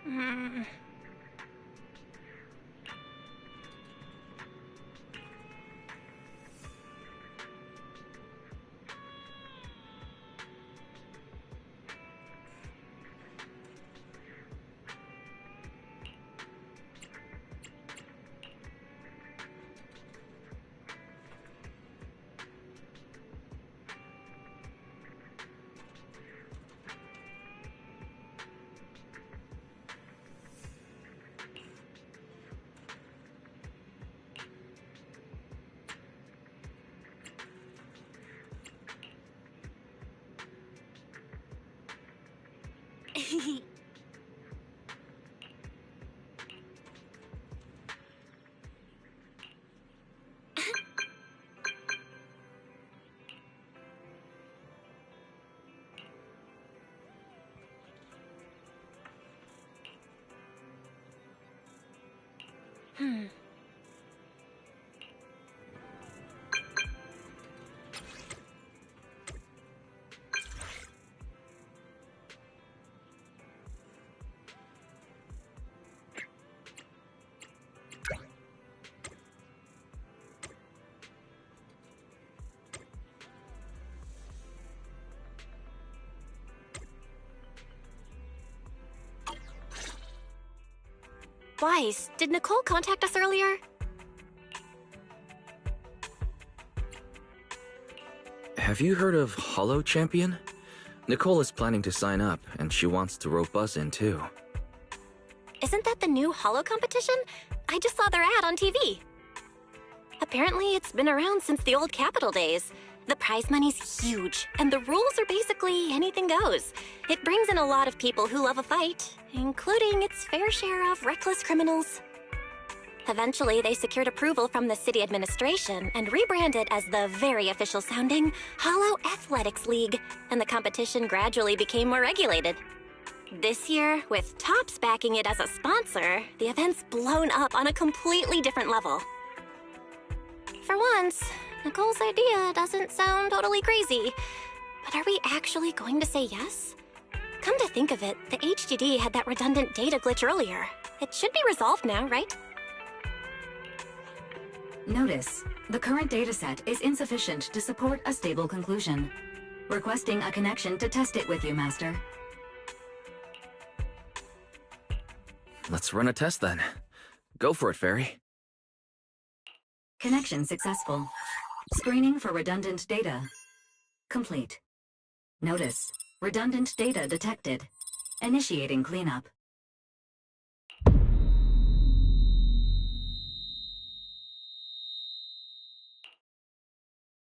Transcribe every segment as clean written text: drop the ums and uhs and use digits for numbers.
Hmm. Hmm. Wise, did Nicole contact us earlier? Have you heard of Hollow Champion? Nicole is planning to sign up, and she wants to rope us in too. Isn't that the new Hollow competition? I just saw their ad on TV. Apparently, it's been around since the old Capitol days. The prize money's huge, and the rules are basically anything goes. It brings in a lot of people who love a fight, including its fair share of reckless criminals. Eventually, they secured approval from the city administration and rebranded as the very official sounding Hollow Athletics League, and the competition gradually became more regulated. This year, with Topps backing it as a sponsor, the event's blown up on a completely different level. For once, Nicole's idea doesn't sound totally crazy. But are we actually going to say yes? Come to think of it, the HDD had that redundant data glitch earlier. It should be resolved now, right? Notice, the current dataset is insufficient to support a stable conclusion. Requesting a connection to test it with you, Master. Let's run a test then. Go for it, Fairy. Connection successful. Screening for redundant data. Complete. Notice, redundant data detected. Initiating cleanup.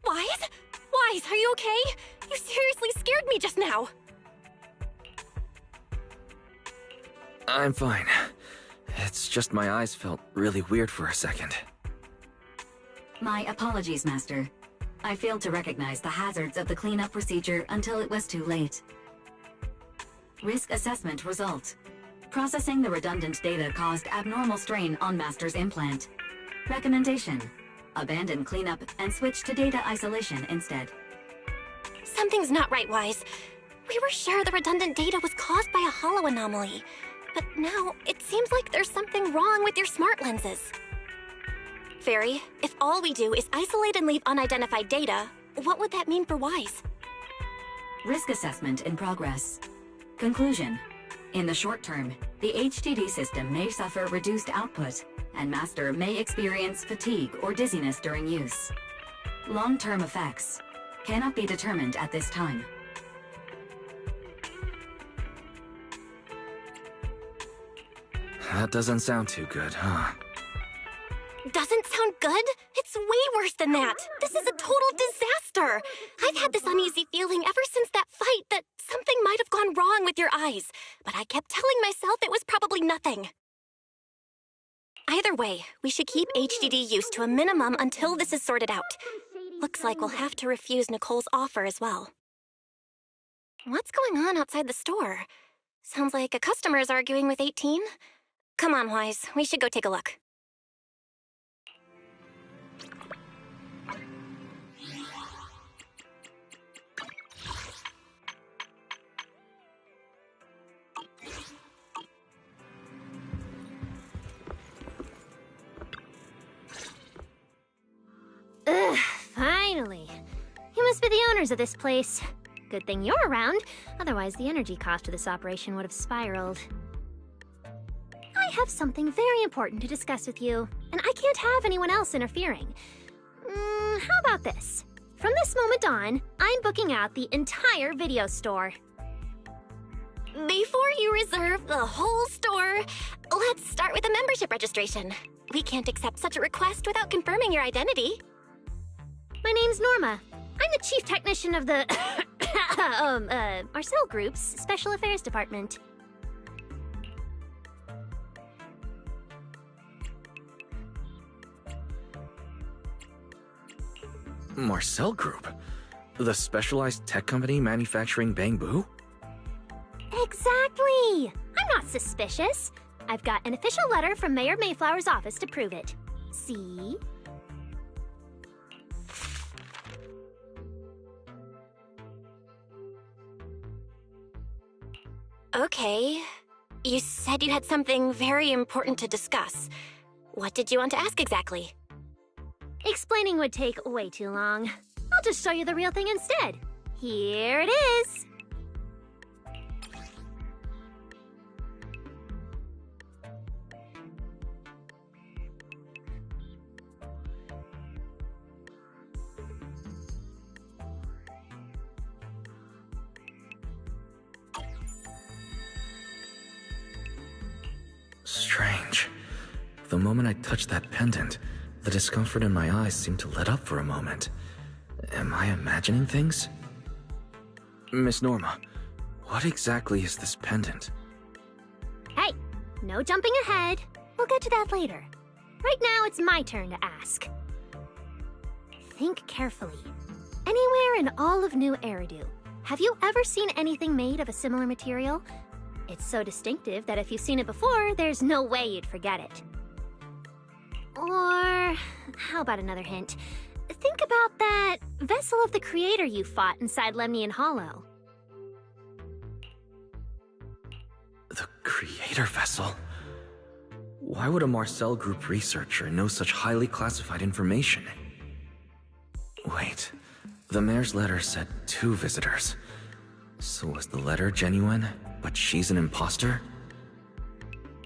Wise? Wise, are you okay? You seriously scared me just now. I'm fine. It's just my eyes felt really weird for a second. My apologies, Master. I failed to recognize the hazards of the cleanup procedure until it was too late. Risk assessment result. Processing the redundant data caused abnormal strain on Master's implant. Recommendation: abandon cleanup and switch to data isolation instead. Something's not right, Wise. We were sure the redundant data was caused by a hollow anomaly. But now, it seems like there's something wrong with your smart lenses. Fairy, if all we do is isolate and leave unidentified data, what would that mean for Wise? Risk assessment in progress. Conclusion: in the short term, the HDD system may suffer reduced output, and Master may experience fatigue or dizziness during use. Long-term effects cannot be determined at this time. That doesn't sound too good, huh? Doesn't sound good? It's way worse than that. This is a total disaster. I've had this uneasy feeling ever since that fight that something might have gone wrong with your eyes, but I kept telling myself it was probably nothing. Either way, we should keep HDD use to a minimum until this is sorted out. Looks like we'll have to refuse Nicole's offer as well. What's going on outside the store? Sounds like a customer is arguing with 18. Come on, Wise. We should go take a look. Finally. You must be the owners of this place. Good thing you're around, otherwise the energy cost of this operation would have spiraled. I have something very important to discuss with you, and I can't have anyone else interfering. How about this? From this moment on, I'm booking out the entire video store. Before you reserve the whole store, let's start with a membership registration. We can't accept such a request without confirming your identity. My name's Norma. I'm the chief technician of the Marcel Group's Special Affairs Department. Marcel Group? The specialized tech company manufacturing bamboo? Exactly! I'm not suspicious. I've got an official letter from Mayor Mayflower's office to prove it. See? Okay. You said you had something very important to discuss. What did you want to ask exactly? Explaining would take way too long. I'll just show you the real thing instead. Here it is! Strange. The moment I touched that pendant, the discomfort in my eyes seemed to let up for a moment. Am I imagining things? Miss Norma, what exactly is this pendant? Hey, no jumping ahead. We'll get to that later. Right now, it's my turn to ask. Think carefully. Anywhere in all of New Eridu, have you ever seen anything made of a similar material? It's so distinctive that if you've seen it before, there's no way you'd forget it. Or, how about another hint? Think about that vessel of the Creator you fought inside Lemnian Hollow. The Creator Vessel? Why would a Marcel Group researcher know such highly classified information? Wait, the mayor's letter said 2 visitors. So was the letter genuine, but she's an imposter?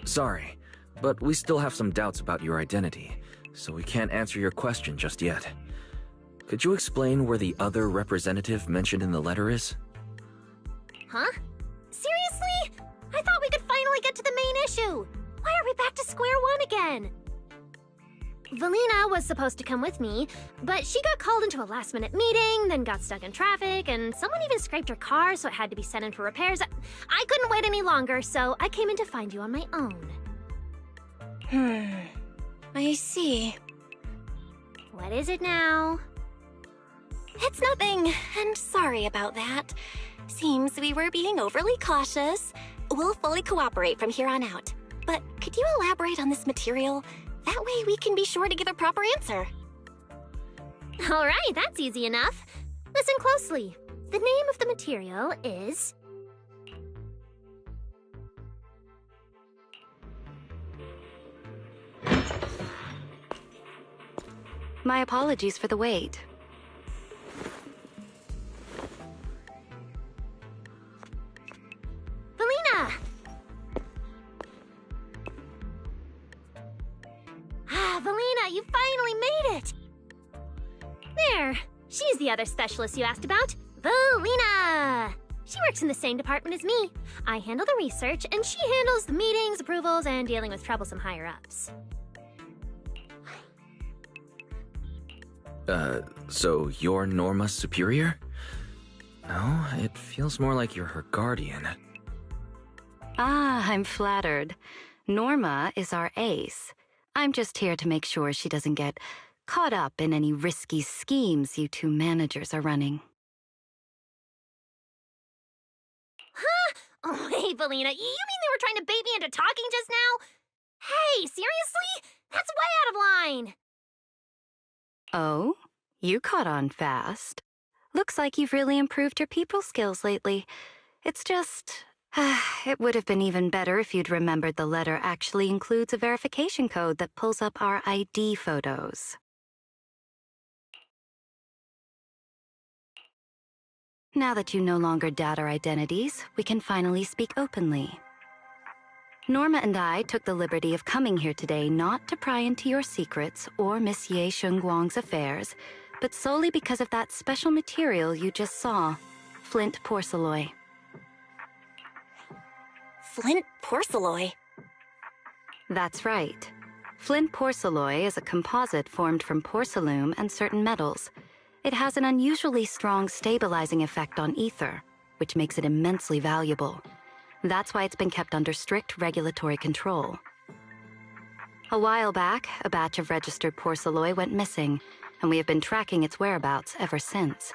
Sorry, but we still have some doubts about your identity, so we can't answer your question just yet. Could you explain where the other representative mentioned in the letter is? Huh? Seriously? I thought we could finally get to the main issue. Why are we back to square one again? Valina was supposed to come with me, but she got called into a last-minute meeting, then got stuck in traffic, and someone even scraped her car, so it had to be sent in for repairs. I couldn't wait any longer, so I came in to find you on my own. I see. What is it now? It's nothing, and sorry about that. Seems we were being overly cautious. We'll fully cooperate from here on out. But could you elaborate on this material? That way we can be sure to give a proper answer. All right, that's easy enough. Listen closely. The name of the material is... My apologies for the wait. Valina! Valina, you finally made it! There, she's the other specialist you asked about. Valina! She works in the same department as me. I handle the research, and she handles the meetings, approvals, and dealing with troublesome higher-ups. So you're Norma's superior? No, it feels more like you're her guardian. Ah, I'm flattered. Norma is our ace. I'm just here to make sure she doesn't get caught up in any risky schemes you 2 managers are running. Huh? Oh, hey, Valina, you mean they were trying to bait me into talking just now? Hey, seriously? That's way out of line! Oh? You caught on fast. Looks like you've really improved your people skills lately. It's just... it would have been even better if you'd remembered the letter actually includes a verification code that pulls up our ID photos. Now that you no longer doubt our identities, we can finally speak openly. Norma and I took the liberty of coming here today not to pry into your secrets or Miss Ye Shengguang's affairs, but solely because of that special material you just saw, flint porcelain. Flint porcelain? That's right. Flint porcelain is a composite formed from porcelain and certain metals. It has an unusually strong stabilizing effect on ether, which makes it immensely valuable. That's why it's been kept under strict regulatory control. A while back, a batch of registered porcelain went missing, and we have been tracking its whereabouts ever since.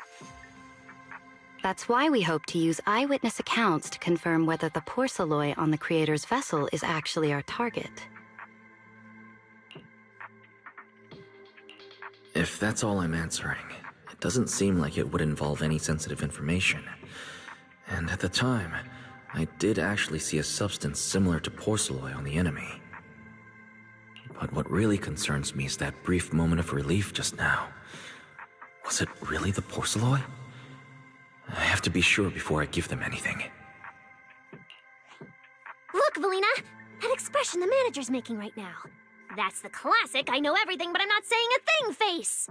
That's why we hope to use eyewitness accounts to confirm whether the porcelain on the creator's vessel is actually our target. If that's all I'm answering, it doesn't seem like it would involve any sensitive information. And at the time, I did actually see a substance similar to porcelain on the enemy. But what really concerns me is that brief moment of relief just now. Was it really the porcelain? I have to be sure before I give them anything. Look, Valina! That expression the manager's making right now. That's the classic I know everything but I'm not saying a thing face!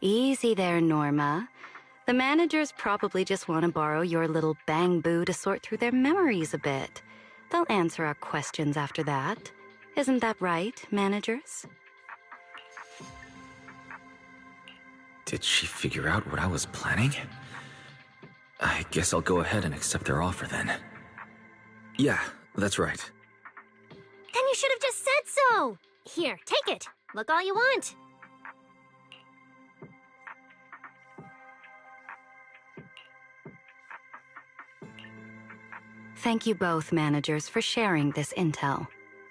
Easy there, Norma. The managers probably just want to borrow your little bang-boo to sort through their memories a bit. They'll answer our questions after that. Isn't that right, managers? Did she figure out what I was planning? I guess I'll go ahead and accept their offer then. Yeah, that's right. Then you should have just said so! Here, take it. Look all you want. Thank you both, managers, for sharing this intel.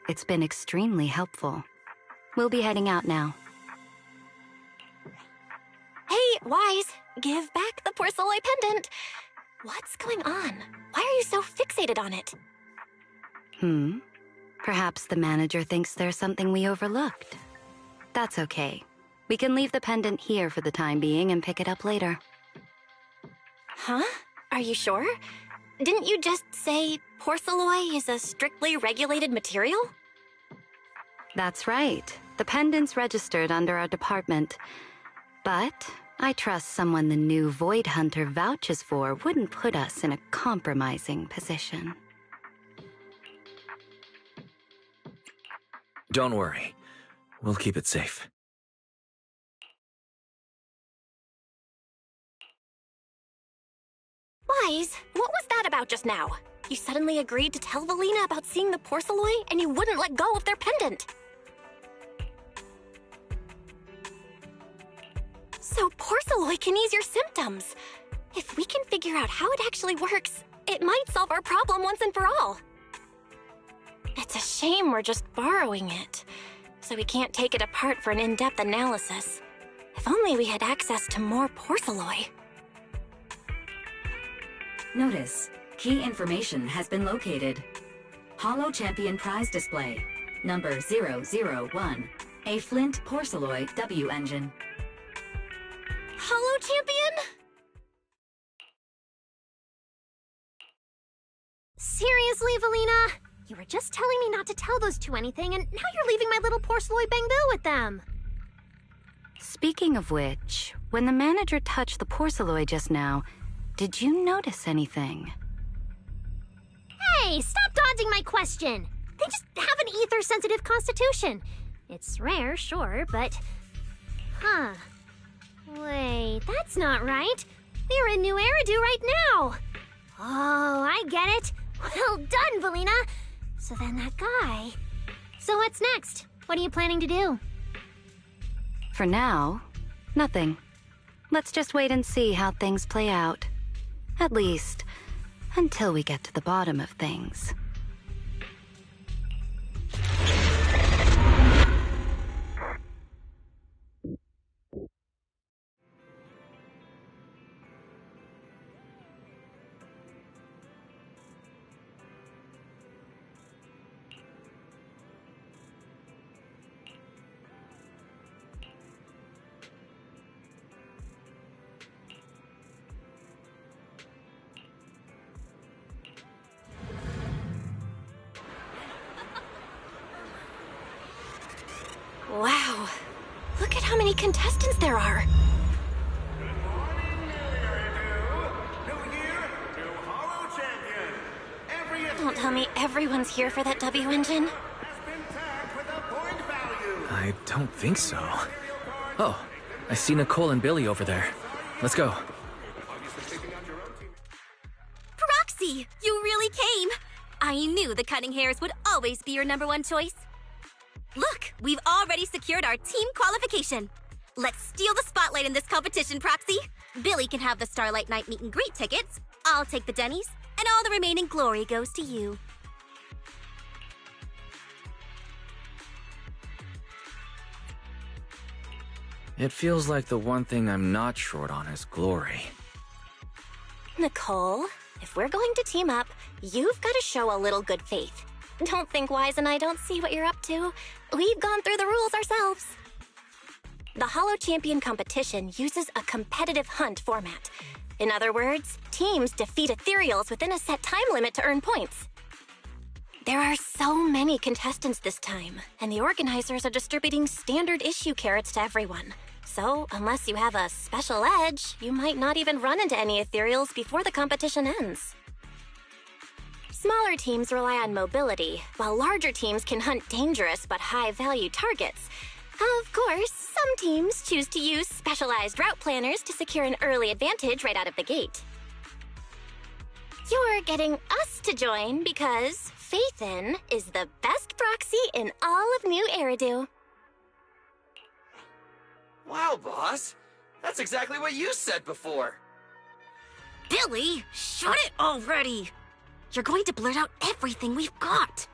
It's been extremely helpful. We'll be heading out now. Hey, Wise, give back the porcelain pendant. What's going on? Why are you so fixated on it? Perhaps the manager thinks there's something we overlooked. That's okay. We can leave the pendant here for the time being and pick it up later. Huh? Are you sure? Didn't you just say porcelain is a strictly regulated material? That's right. The pendant's registered under our department. But I trust someone the new Void Hunter vouches for wouldn't put us in a compromising position. Don't worry. We'll keep it safe. Wise, what was that about just now? You suddenly agreed to tell Valina about seeing the porcelain and you wouldn't let go of their pendant. So porcelain can ease your symptoms. If we can figure out how it actually works, it might solve our problem once and for all. It's a shame we're just borrowing it, so we can't take it apart for an in-depth analysis. If only we had access to more porcelain. Notice, key information has been located. Holo Champion Prize Display, number 001, a Flint Porcelain W engine. Holo Champion? Seriously, Valina? You were just telling me not to tell those two anything, and now you're leaving my little porcelain bang-boo with them. Speaking of which, when the manager touched the porcelain just now, did you notice anything? Hey, stop dodging my question! They just have an ether-sensitive constitution. It's rare, sure, but... Huh. Wait, that's not right. They're in New Eridu right now. Oh, I get it. Well done, Valina. So then that guy... So what's next? What are you planning to do? For now, nothing. Let's just wait and see how things play out. At least, until we get to the bottom of things. Wow. Look at how many contestants there are. Good morning, New Year, new Hollow Champion. Every Don't tell me everyone's here for that W engine. has been tagged with a point value. I don't think so. Oh, I see Nicole and Billy over there. Let's go. Proxy, you really came! I knew the Cunning Hairs would always be your #1 choice. Look, we've already secured our team qualification. Let's steal the spotlight in this competition, Proxy. Billy can have the Starlight Night meet and greet tickets. I'll take the Denny's, and all the remaining glory goes to you. It feels like the one thing I'm not short on is glory. Nicole, if we're going to team up, you've got to show a little good faith. Don't think Wise and I don't see what you're up to. We've gone through the rules ourselves. The Hollow Champion competition uses a competitive hunt format. In other words, teams defeat ethereals within a set time limit to earn points. There are so many contestants this time, and the organizers are distributing standard issue carrots to everyone. So, unless you have a special edge, you might not even run into any ethereals before the competition ends. Smaller teams rely on mobility, while larger teams can hunt dangerous but high-value targets. Of course, some teams choose to use specialized route planners to secure an early advantage right out of the gate. You're getting us to join because Faithin is the best proxy in all of New Eridu. Wow, boss. That's exactly what you said before. Billy, shut it already! You're going to blurt out everything we've got.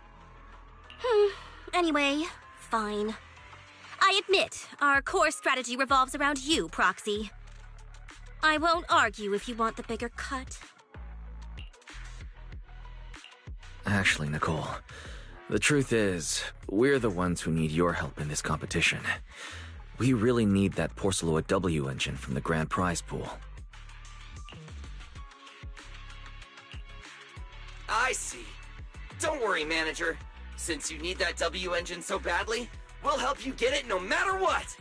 Anyway, fine. I admit, our core strategy revolves around you, Proxy. I won't argue if you want the bigger cut. Actually, Nicole, the truth is, we're the ones who need your help in this competition. We really need that Porceloid W engine from the grand prize pool. I see. Don't worry, manager. Since you need that W engine so badly, we'll help you get it no matter what!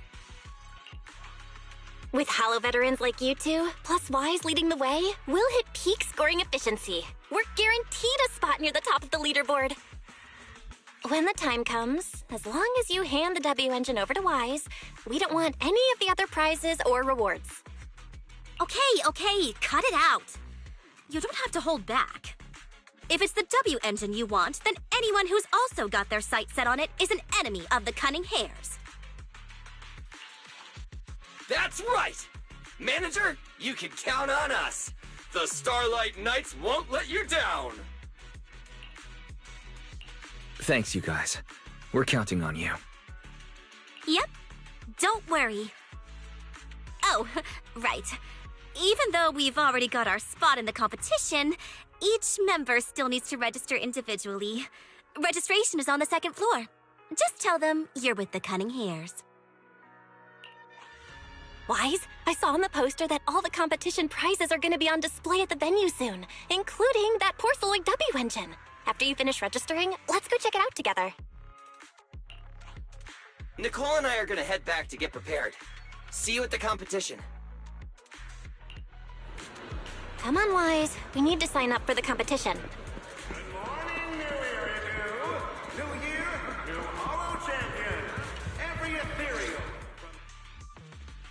With Hollow veterans like you two, plus Wise leading the way, we'll hit peak scoring efficiency. We're guaranteed a spot near the top of the leaderboard. When the time comes, as long as you hand the W engine over to Wise, we don't want any of the other prizes or rewards. Okay, cut it out. You don't have to hold back. If it's the W engine you want, then anyone who's also got their sights set on it is an enemy of the Cunning Hairs. That's right! Manager, you can count on us! The Starlight Knights won't let you down! Thanks, you guys. We're counting on you. Yep, don't worry. Oh, right. Even though we've already got our spot in the competition, each member still needs to register individually. Registration is on the 2nd floor. Just tell them you're with the Cunning Hairs. Wise, I saw on the poster that all the competition prizes are going to be on display at the venue soon, including that Porceloid W engine. After you finish registering, let's go check it out together. Nicole and I are gonna head back to get prepared. See you at the competition. Come on, Wise. We need to sign up for the competition. Good morning, New Eridu. New Year, new Hollow Champion. Every ethereal.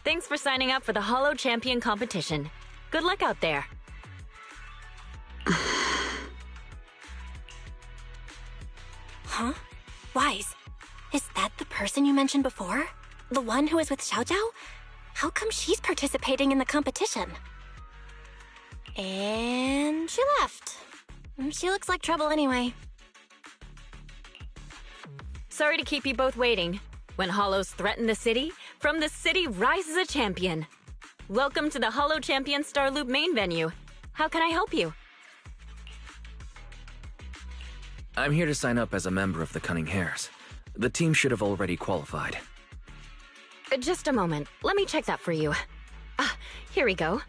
Thanks for signing up for the Hollow Champion competition. Good luck out there. Huh? Wise, is that the person you mentioned before? The one who was with Xiao Zhao? How come she's participating in the competition? And she left. She looks like trouble anyway. Sorry to keep you both waiting. When Hollows threaten the city, from the city rises a champion. Welcome to the Hollow Champion Star Loop main venue. How can I help you? I'm here to sign up as a member of the Cunning Hairs. The team should have already qualified. Just a moment. Let me check that for you. Here we go.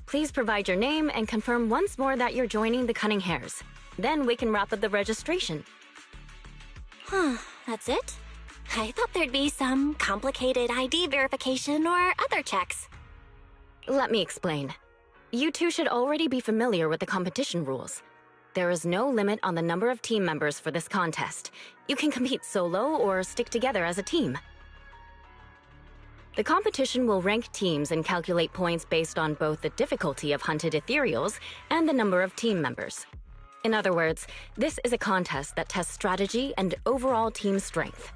Please provide your name and confirm once more that you're joining the Cunning Hairs. Then we can wrap up the registration. That's it? I thought there'd be some complicated ID verification or other checks. Let me explain. You two should already be familiar with the competition rules. There is no limit on the number of team members for this contest. You can compete solo or stick together as a team. The competition will rank teams and calculate points based on both the difficulty of hunted ethereals and the number of team members. In other words, this is a contest that tests strategy and overall team strength.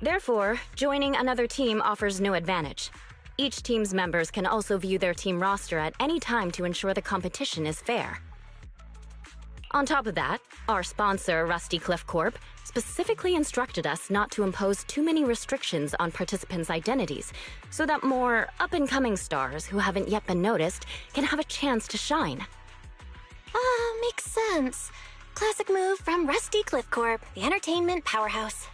Therefore, joining another team offers no advantage. Each team's members can also view their team roster at any time to ensure the competition is fair. On top of that, our sponsor, Rusty Cliff Corp., specifically instructed us not to impose too many restrictions on participants' identities, so that more up-and-coming stars who haven't yet been noticed can have a chance to shine. Makes sense. Classic move from Rusty Cliff Corp., the entertainment powerhouse.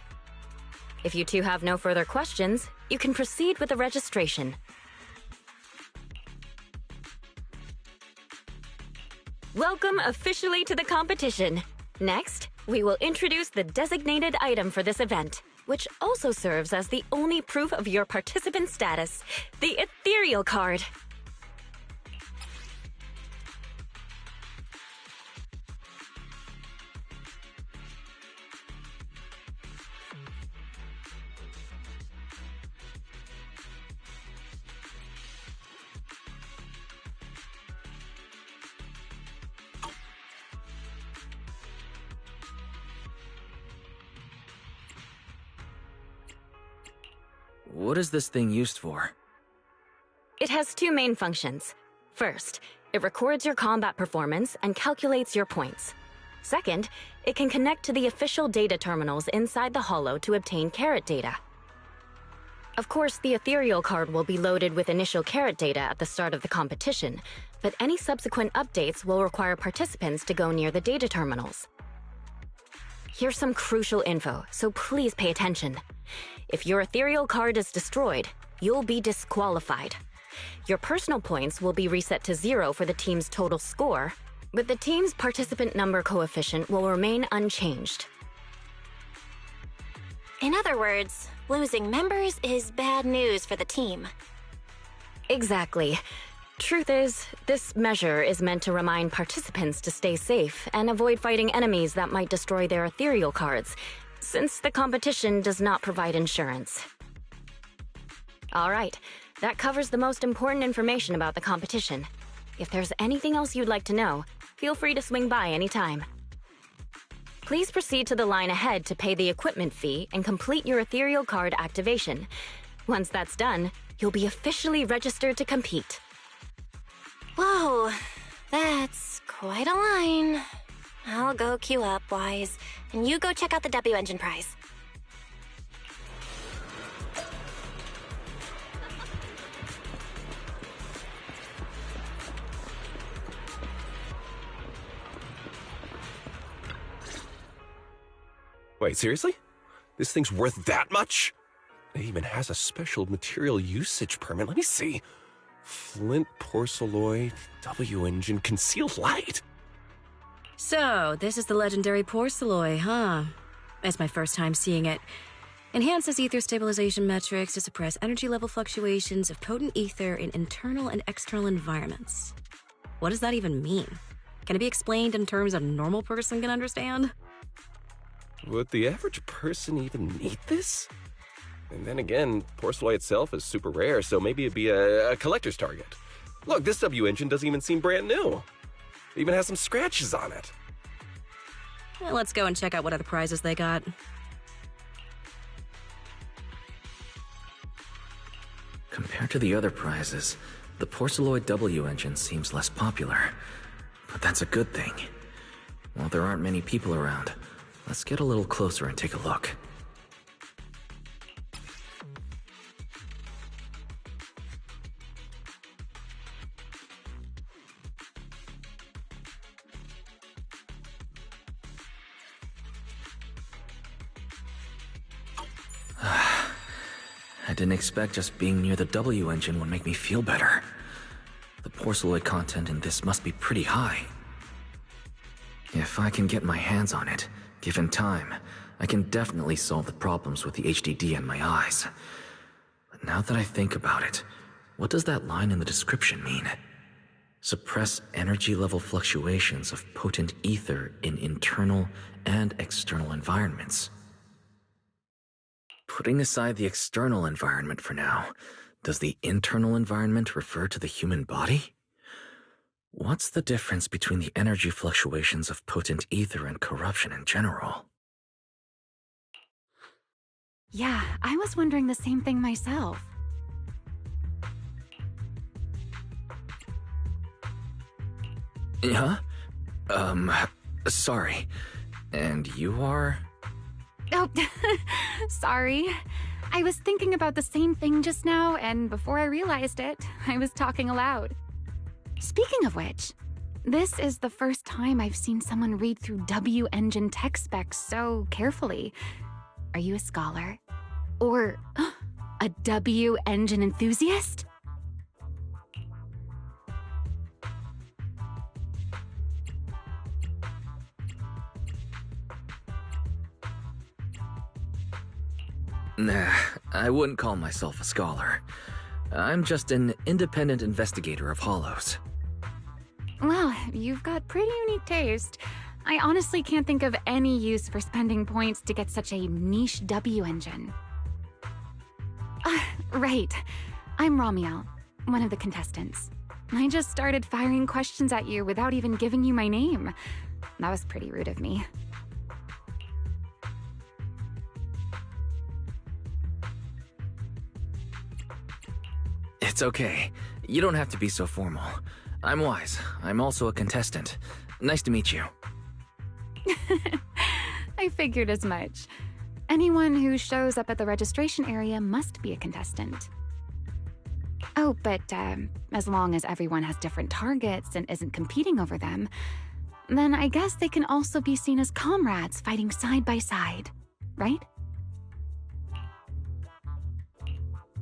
If you two have no further questions, you can proceed with the registration. Welcome officially to the competition. Next, we will introduce the designated item for this event, which also serves as the only proof of your participant status, the ethereal card. What is this thing used for? It has two main functions. First, it records your combat performance and calculates your points. Second, it can connect to the official data terminals inside the Holo to obtain carrot data. Of course, the ethereal card will be loaded with initial carrot data at the start of the competition, but any subsequent updates will require participants to go near the data terminals. Here's some crucial info, so please pay attention. If your ethereal card is destroyed, you'll be disqualified. Your personal points will be reset to 0 for the team's total score, but the team's participant number coefficient will remain unchanged. In other words, losing members is bad news for the team. Exactly. Truth is, this measure is meant to remind participants to stay safe and avoid fighting enemies that might destroy their ethereal cards, since the competition does not provide insurance. All right, that covers the most important information about the competition. If there's anything else you'd like to know, feel free to swing by anytime. Please proceed to the line ahead to pay the equipment fee and complete your ethereal card activation. Once that's done, you'll be officially registered to compete. Whoa, that's quite a line. I'll go queue up, Wise, and you go check out the W Engine prize. Wait, seriously? This thing's worth that much? It even has a special material usage permit. Let me see. Flint, porcelloy, W-engine, concealed light. So, this is the legendary porcelloy, huh? It's my first time seeing it. Enhances ether stabilization metrics to suppress energy level fluctuations of potent ether in internal and external environments. What does that even mean? Can it be explained in terms a normal person can understand? Would the average person even need this? And then again, porcelloy itself is super rare, so maybe it'd be a collector's target. Look, this W-engine doesn't even seem brand new. It even has some scratches on it. Well, let's go and check out what other prizes they got. Compared to the other prizes, the porcelloid W-engine seems less popular. But that's a good thing. While there aren't many people around, let's get a little closer and take a look. I didn't expect just being near the W engine would make me feel better. The porcelloid content in this must be pretty high. If I can get my hands on it, given time, I can definitely solve the problems with the HDD in my eyes. But now that I think about it, what does that line in the description mean? Suppress energy level fluctuations of potent ether in internal and external environments. Putting aside the external environment for now, does the internal environment refer to the human body? What's the difference between the energy fluctuations of potent ether and corruption in general? Yeah, I was wondering the same thing myself. Huh? Sorry. And you are? Oh, sorry. I was thinking about the same thing just now, and before I realized it, I was talking aloud. Speaking of which, this is the first time I've seen someone read through W-Engine tech specs so carefully. Are you a scholar? Or a W-Engine enthusiast? Nah, I wouldn't call myself a scholar. I'm just an independent investigator of hollows. Well, you've got pretty unique taste. I honestly can't think of any use for spending points to get such a niche W-Engine. Right. I'm Ramiel, one of the contestants. I just started firing questions at you without even giving you my name. That was pretty rude of me. It's okay. You don't have to be so formal. I'm Wise. I'm also a contestant. Nice to meet you. I figured as much. Anyone who shows up at the registration area must be a contestant. Oh, but as long as everyone has different targets and isn't competing over them, then I guess they can also be seen as comrades fighting side by side, right?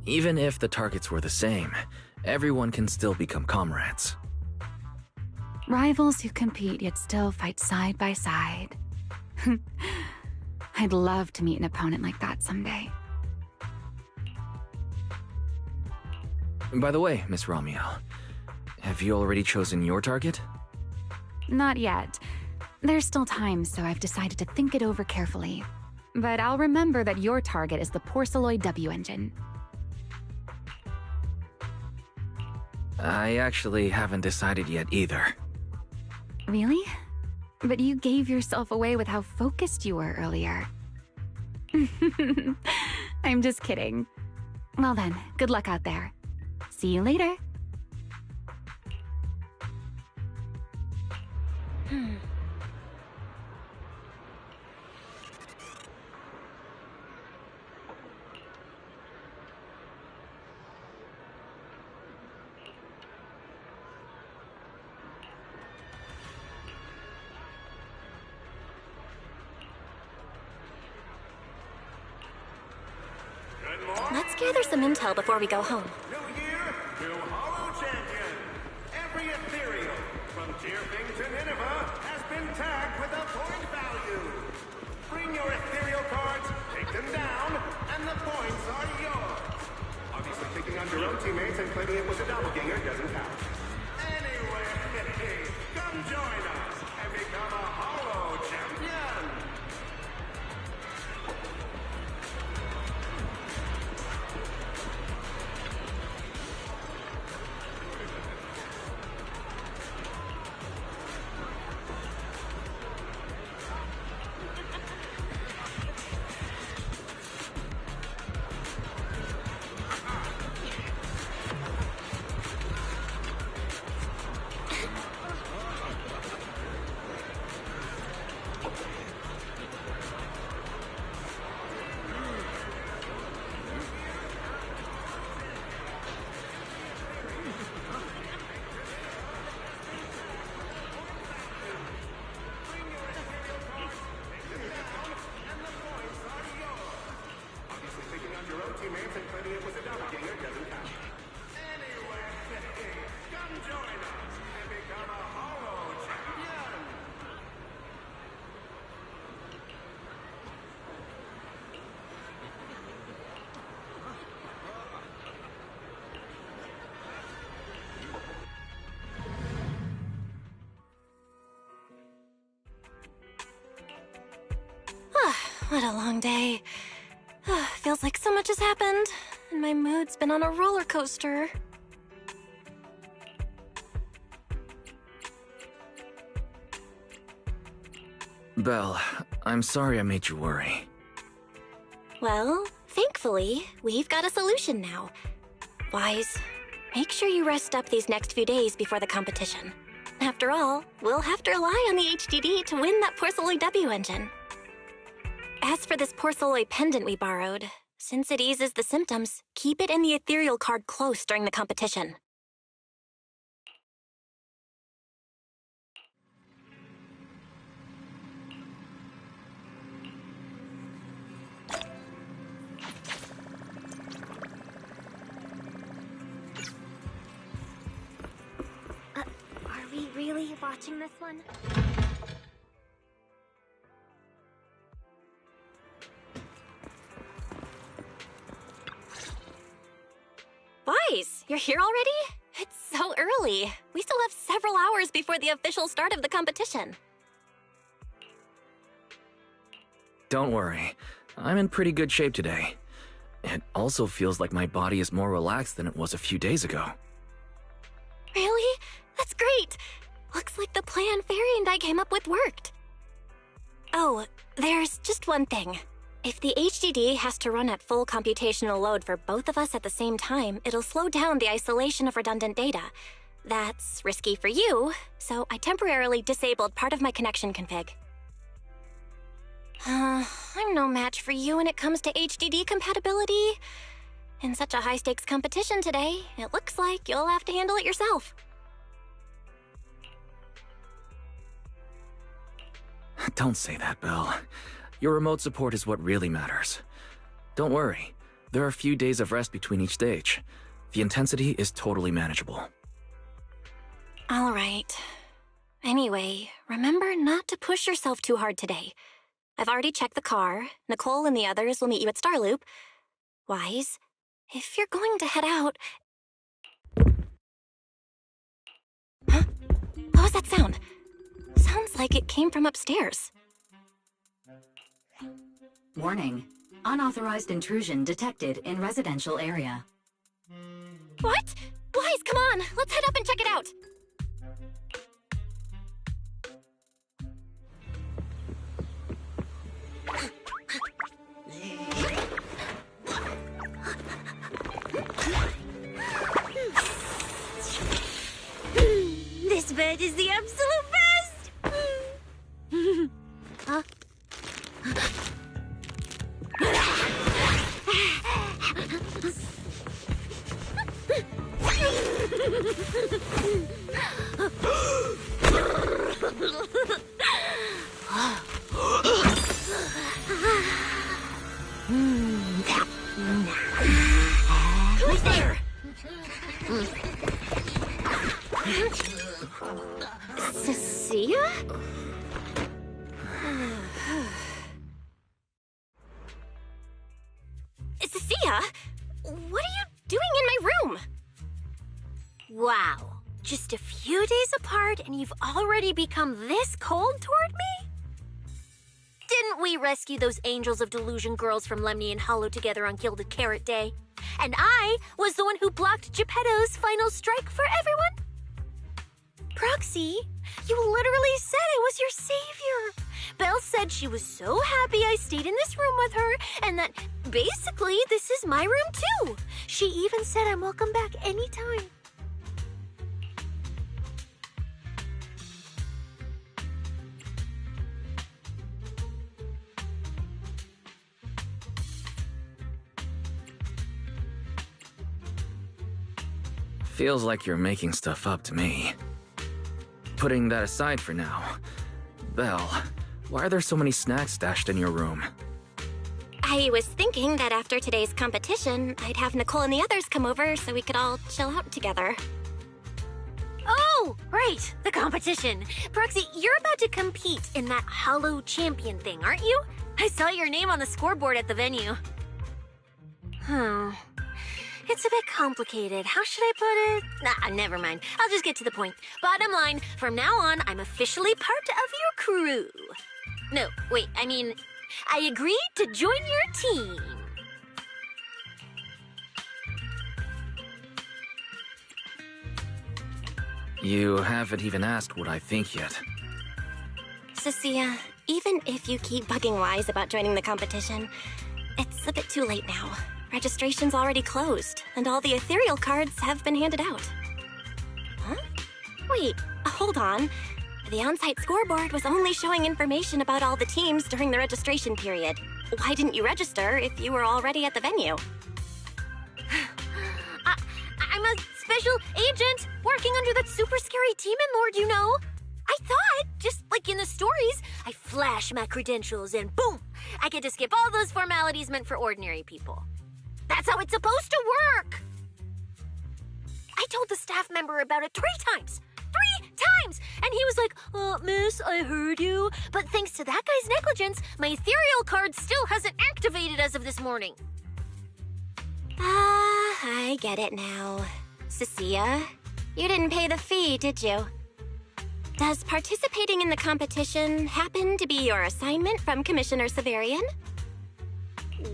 Even if the targets were the same, everyone can still become comrades. Rivals who compete yet still fight side by side. I'd love to meet an opponent like that someday. By the way, Miss Ramiel, have you already chosen your target? Not yet. There's still time, so I've decided to think it over carefully. But I'll remember that your target is the Porceloid W-Engine. I actually haven't decided yet either. Really? But you gave yourself away with how focused you were earlier. I'm just kidding. Well then, good luck out there. See you later. Let's gather some intel before we go home. New year, new Hollow Champion. Every ethereal from Deerfing to Nineveh has been tagged with a point value. Bring your ethereal cards, take them down, and the points are yours. Obviously, picking on your own teammates and claiming it was a doppelganger doesn't count. Anyway, come join us and become a Hollow Champion. What a long day. Feels like so much has happened, and my mood's been on a roller coaster. Belle, I'm sorry I made you worry. Well, thankfully, we've got a solution now. Wise, make sure you rest up these next few days before the competition. After all, we'll have to rely on the HDD to win that Porcelloy W engine. As for this Porcelloy pendant we borrowed, since it eases the symptoms, keep it in the ethereal card close during the competition. Are we really watching this one? Wise, you're here already? It's so early. We still have several hours before the official start of the competition. Don't worry, I'm in pretty good shape today. It also feels like my body is more relaxed than it was a few days ago. Really? That's great! Looks like the plan Fairy and I came up with worked. Oh, there's just one thing. If the HDD has to run at full computational load for both of us at the same time, it'll slow down the isolation of redundant data. That's risky for you, so I temporarily disabled part of my connection config. I'm no match for you when it comes to HDD compatibility. In such a high-stakes competition today, it looks like you'll have to handle it yourself. Don't say that, Belle. Your remote support is what really matters. Don't worry, there are a few days of rest between each stage. The intensity is totally manageable. All right. Anyway, remember not to push yourself too hard today. I've already checked the car. Nicole and the others will meet you at Starloop. Wise, if you're going to head out... Huh? What was that sound? Sounds like it came from upstairs. Warning. Unauthorized intrusion detected in residential area. What? Wise, come on! Let's head up and check it out! This bed is the absolute best! Huh? Who's there? Cecilia? Cecilia? What are you doing in my room? Wow. Just a few days apart and you've already become this cold toward me? Didn't we rescue those Angels of Delusion girls from Lemny and Hollow together on Gilded Carrot Day? And I was the one who blocked Geppetto's final strike for everyone? Proxy, you literally said I was your savior. Belle said she was so happy I stayed in this room with her, and that basically this is my room too. She even said I'm welcome back anytime. Feels like you're making stuff up to me. Putting that aside for now, Belle, why are there so many snacks stashed in your room? I was thinking that after today's competition, I'd have Nicole and the others come over so we could all chill out together. Oh, right, the competition. Proxy, you're about to compete in that Hollow Champion thing, aren't you? I saw your name on the scoreboard at the venue. It's a bit complicated. How should I put it? Nah, never mind. I'll just get to the point. Bottom line, from now on, I'm officially part of your crew. No, wait, I mean, I agreed to join your team. You haven't even asked what I think yet. Cecilia, even if you keep bugging Wise about joining the competition, it's a bit too late now. Registration's already closed, and all the ethereal cards have been handed out. Huh? Wait, hold on. The on-site scoreboard was only showing information about all the teams during the registration period. Why didn't you register if you were already at the venue? I'm a special agent working under that super scary demon lord, you know. I thought, just like in the stories, I flash my credentials and boom, I get to skip all those formalities meant for ordinary people. That's how it's supposed to work. I told the staff member about it 3 times. 3 times! And he was like, miss, I heard you. But thanks to that guy's negligence, my ethereal card still hasn't activated as of this morning. I get it now. Cecilia, you didn't pay the fee, did you? Does participating in the competition happen to be your assignment from Commissioner Severian?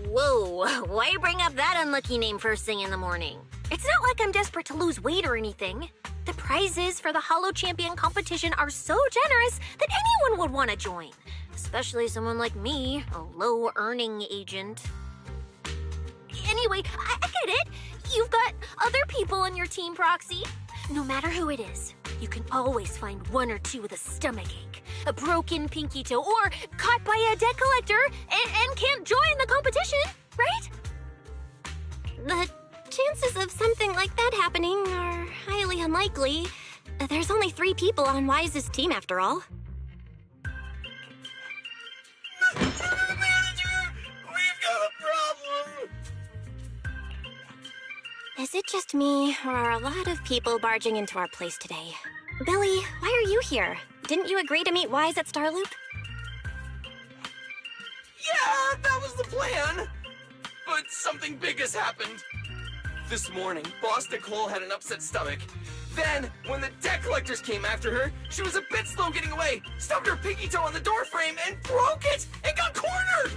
Whoa, why bring up that unlucky name first thing in the morning? It's not like I'm desperate to lose weight or anything. The prizes for the Hollow Champion competition are so generous that anyone would want to join. Especially someone like me, a low-earning agent. Anyway, I get it. You've got other people on your team, Proxy. No matter who it is, you can always find 1 or 2 with a stomachache, a broken pinky toe, or caught by a debt collector and can't join the competition, right? The chances of something like that happening are highly unlikely. There's only 3 people on Wise's team after all. Manager, we've got a problem. Is it just me, or are a lot of people barging into our place today? Billy, why are you here? Didn't you agree to meet Wise at Starloop? Yeah, that was the plan. But something big has happened. This morning, Boss Nicole had an upset stomach. Then, when the debt collectors came after her, she was a bit slow getting away, stubbed her pinky toe on the door frame, and broke it, and got cornered!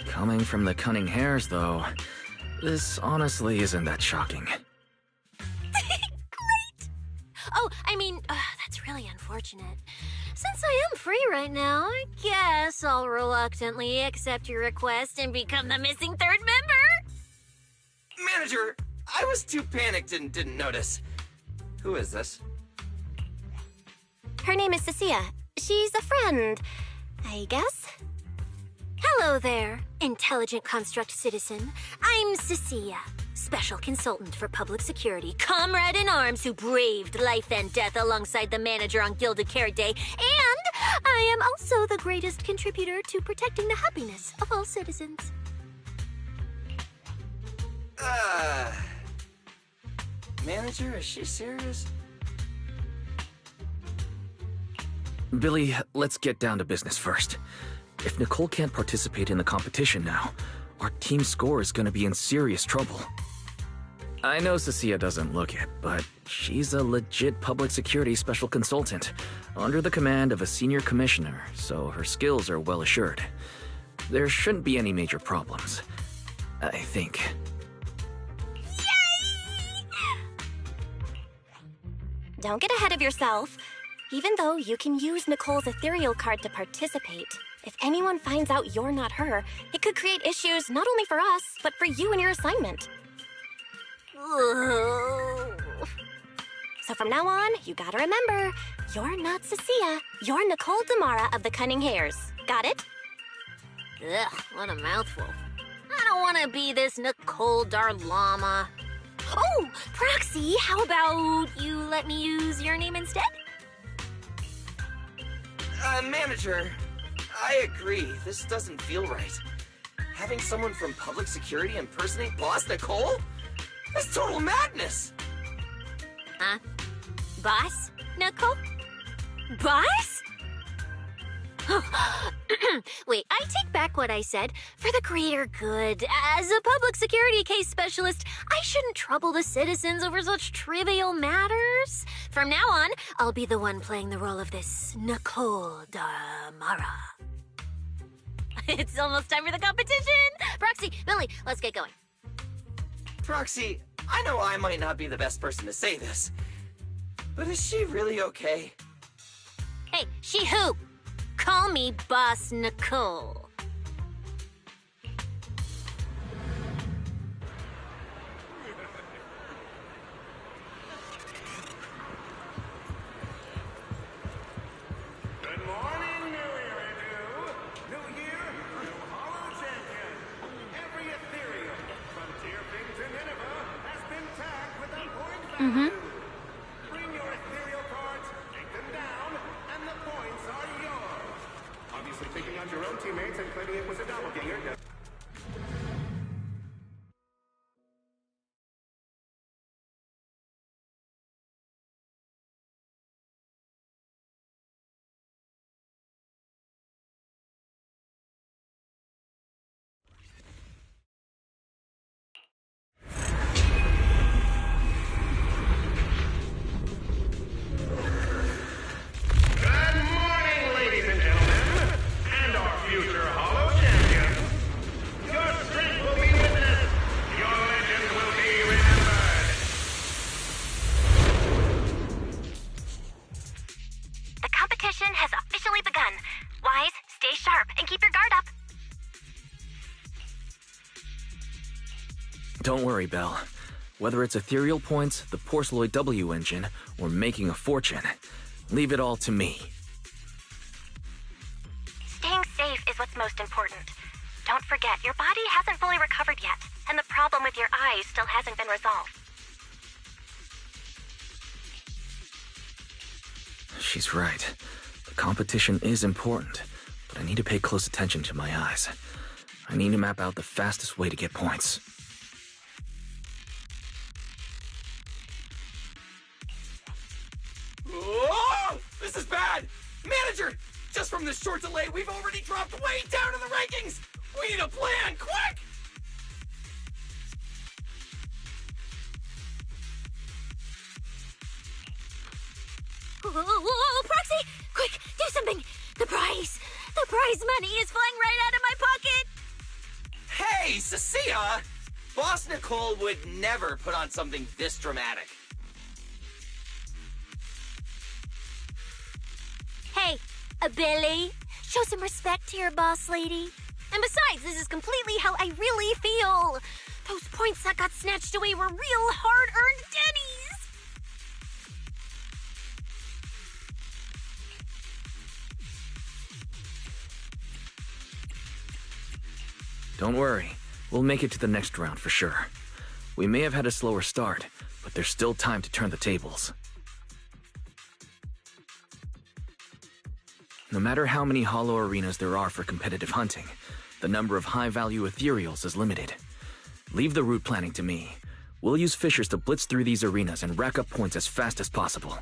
Coming from the cunning hares, though, this honestly isn't that shocking. Great! Oh, I mean, that's really unfortunate. Since I am free right now, I guess I'll reluctantly accept your request and become the missing 3rd member. Manager, I was too panicked and didn't notice. Who is this? Her name is Cecilia. She's a friend, I guess. Hello there, intelligent construct citizen. I'm Cecilia, special consultant for public security, comrade in arms who braved life and death alongside the manager on Gilded Carrot Day, and I am also the greatest contributor to protecting the happiness of all citizens. Manager, is she serious? Billy, let's get down to business first. If Nicole can't participate in the competition now, our team score is gonna be in serious trouble. I know Cecilia doesn't look it, but she's a legit public security special consultant, under the command of a senior commissioner, so her skills are well assured. There shouldn't be any major problems, I think. Don't get ahead of yourself. Even though you can use Nicole's ethereal card to participate, if anyone finds out you're not her, it could create issues not only for us, but for you and your assignment. So from now on, you gotta remember, you're not Cecilia, you're Nicole Damara of the Cunning Hares. Got it? Ugh, what a mouthful. I don't want to be this Nicole Darlama. Oh, Proxy, how about you let me use your name instead? Manager, I agree. This doesn't feel right. Having someone from public security impersonate Boss Nicole? That's total madness! Huh? Boss? Nicole? Boss? Wait, I take back what I said. For the greater good, as a public security case specialist, I shouldn't trouble the citizens over such trivial matters. From now on, I'll be the one playing the role of this Nicole Damara. It's almost time for the competition! Proxy, Billy, let's get going. Proxy, I know I might not be the best person to say this, but is she really okay? Hey, she who? Call me Boss Nicole. Good morning, New Era New Year, new Hollow Champion. Every ethereal from Tearfing to Nineveh has been tagged with a point value. Bring your ethereal cards, take them down, and the points are yours. Obviously, taking out your own teammates and claiming it was a doppelganger. Good morning, ladies and gentlemen, and our future Hollow Champion. Your strength will be witnessed. Your legend will be remembered. The competition has officially begun. Wise, stay sharp, and keep your guard up. Don't worry, Belle. Whether it's ethereal points, the Porceloid W engine, or making a fortune, leave it all to me. Staying safe is what's most important. Don't forget, your body hasn't fully recovered yet, and the problem with your eyes still hasn't been resolved. She's right. The competition is important, but I need to pay close attention to my eyes. I need to map out the fastest way to get points. Oh, this is bad! Manager! Just from this short delay, we've already dropped way down in the rankings! We need a plan, quick! Whoa, Proxy! Quick, do something! The prize money is flying right out of my pocket! Hey, Cecilia! Boss Nicole would never put on something this dramatic. Hey, Billy, show some respect to your boss lady. And besides, this is completely how I really feel. Those points that got snatched away were real hard-earned dennies. Don't worry, we'll make it to the next round for sure. We may have had a slower start, but there's still time to turn the tables. No matter how many hollow arenas there are for competitive hunting, the number of high-value ethereals is limited. Leave the route planning to me. We'll use fishers to blitz through these arenas and rack up points as fast as possible.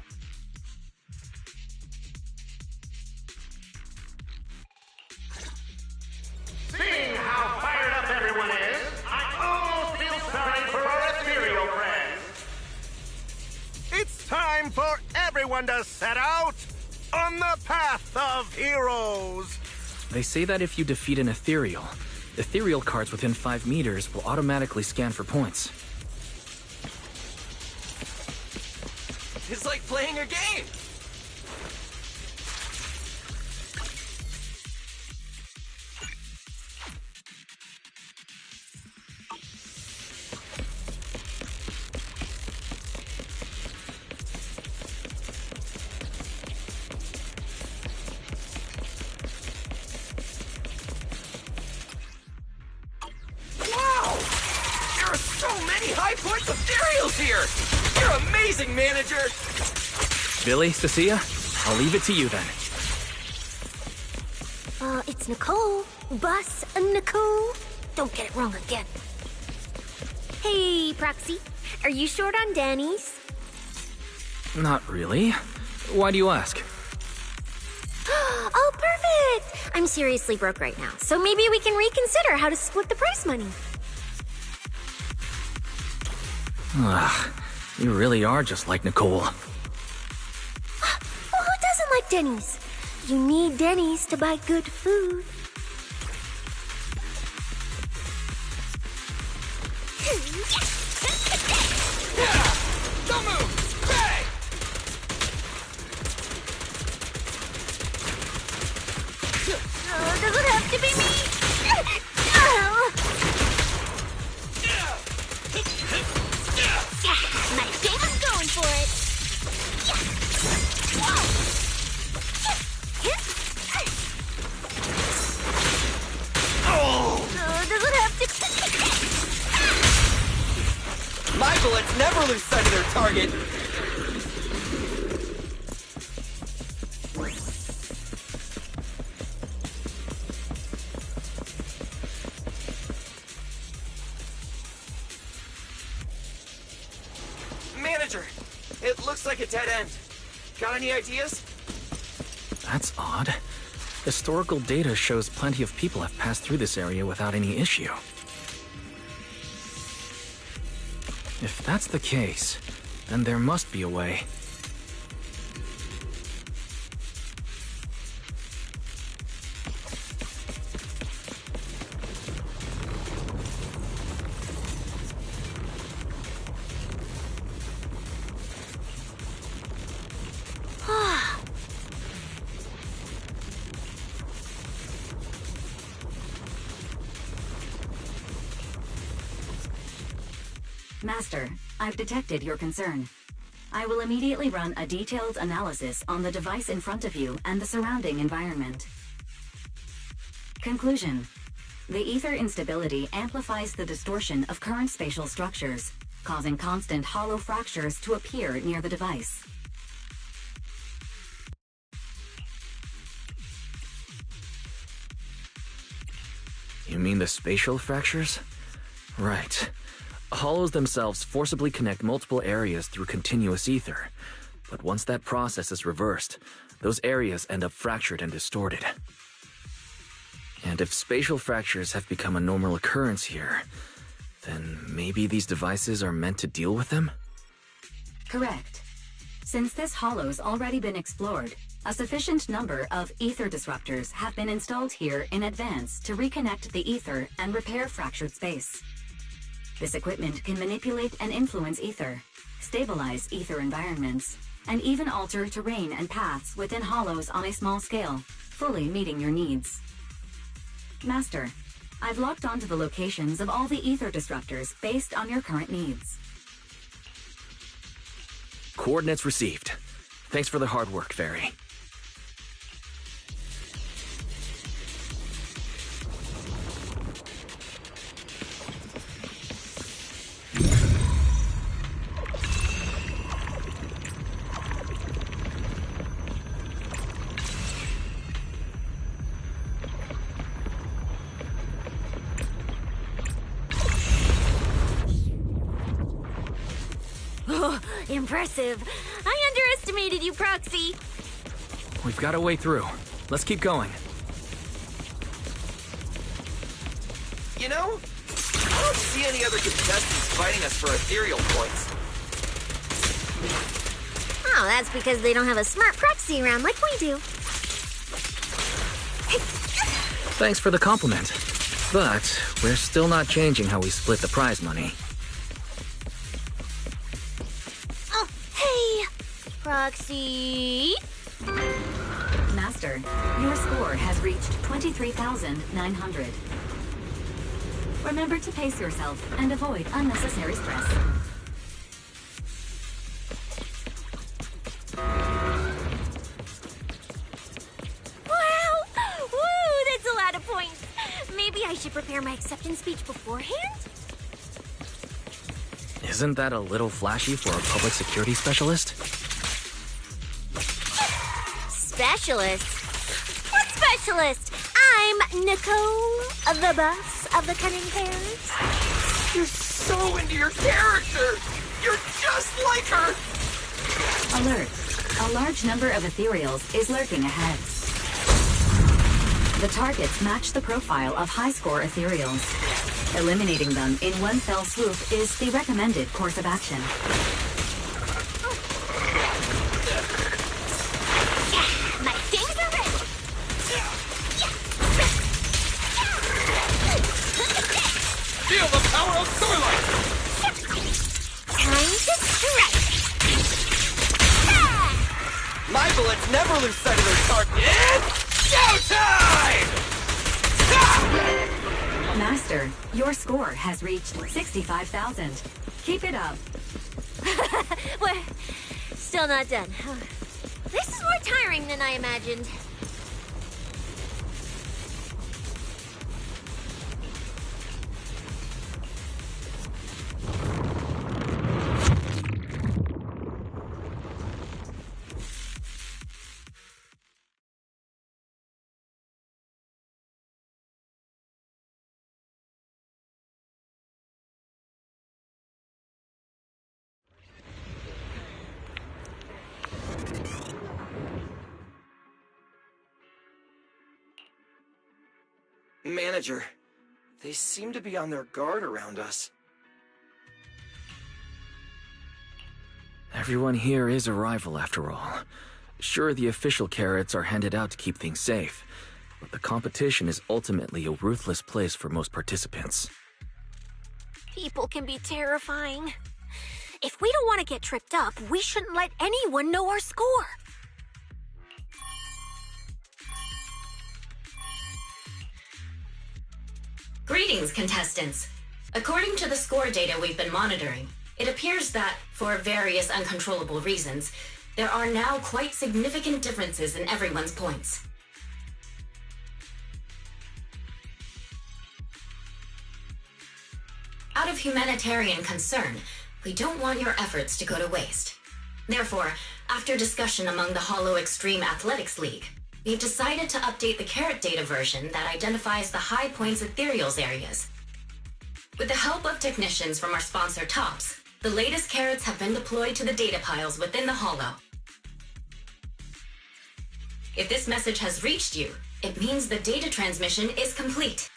Seeing how fired up everyone is, I almost feel sorry for our ethereal friends. It's time for everyone to set out on the path of heroes. They say that if you defeat an ethereal cards within 5 meters will automatically scan for points. It's like playing a game! High points ethereals here! You're amazing, manager! Billy, Cecilia, I'll leave it to you then. It's Nicole. Boss Nicole. Don't get it wrong again. Hey, Proxy. Are you short on Danny's? Not really. Why do you ask? Oh, perfect! I'm seriously broke right now, so maybe we can reconsider how to split the prize money. Ugh, you really are just like Nicole. Well, who doesn't like Denny's? You need Denny's to buy good food. Don't move! Bang! Does it have to be me? My game is going for it. Does it have to? My bullets never lose sight of their target! Manager! It looks like a dead end. Got any ideas? That's odd. Historical data shows plenty of people have passed through this area without any issue. If that's the case, then there must be a way. Master, I've detected your concern. I will immediately run a detailed analysis on the device in front of you and the surrounding environment. Conclusion. The ether instability amplifies the distortion of current spatial structures, causing constant hollow fractures to appear near the device. You mean the spatial fractures? Right. Hollows themselves forcibly connect multiple areas through continuous ether. But once that process is reversed, those areas end up fractured and distorted. And if spatial fractures have become a normal occurrence here, then maybe these devices are meant to deal with them? Correct. Since this hollow's already been explored, a sufficient number of ether disruptors have been installed here in advance to reconnect the ether and repair fractured space. This equipment can manipulate and influence ether, stabilize ether environments, and even alter terrain and paths within hollows on a small scale, fully meeting your needs. Master, I've locked onto the locations of all the ether disruptors based on your current needs. Coordinates received. Thanks for the hard work, Fairy. Impressive. I underestimated you, Proxy. We've got a way through. Let's keep going. You know, I don't see any other contestants fighting us for ethereal points. Oh, that's because they don't have a smart proxy around like we do. Thanks for the compliment. But we're still not changing how we split the prize money. Oh, hey! Proxy... Master, your score has reached 23,900. Remember to pace yourself and avoid unnecessary stress. Wow! Woo! That's a lot of points. Maybe I should prepare my acceptance speech beforehand? Isn't that a little flashy for a public security specialist? Specialist? What specialist? I'm Nicole, the boss of the Cunning Hairs. You're so into your character! You're just like her! Alert. A large number of ethereals is lurking ahead. The targets match the profile of high-score ethereals. Eliminating them in one fell swoop is the recommended course of action. My things are ready! Feel the power of Starlight! Time to strike! My bullets never lose sight of their target. It's showtime! Master, your score has reached 65,000. Keep it up. We're still not done. This is more tiring than I imagined. Manager, they seem to be on their guard around us. Everyone here is a rival, after all. Sure, the official carrots are handed out to keep things safe, but the competition is ultimately a ruthless place for most participants. People can be terrifying. If we don't want to get tripped up, we shouldn't let anyone know our score. Greetings, contestants. According to the score data we've been monitoring, it appears that, for various uncontrollable reasons, there are now quite significant differences in everyone's points. Out of humanitarian concern, we don't want your efforts to go to waste. Therefore, after discussion among the Hollow Extreme Athletics League, we've decided to update the carrot data version that identifies the high points ethereals areas. With the help of technicians from our sponsor TOPS, the latest carrots have been deployed to the data piles within the Hollow. If this message has reached you, it means the data transmission is complete.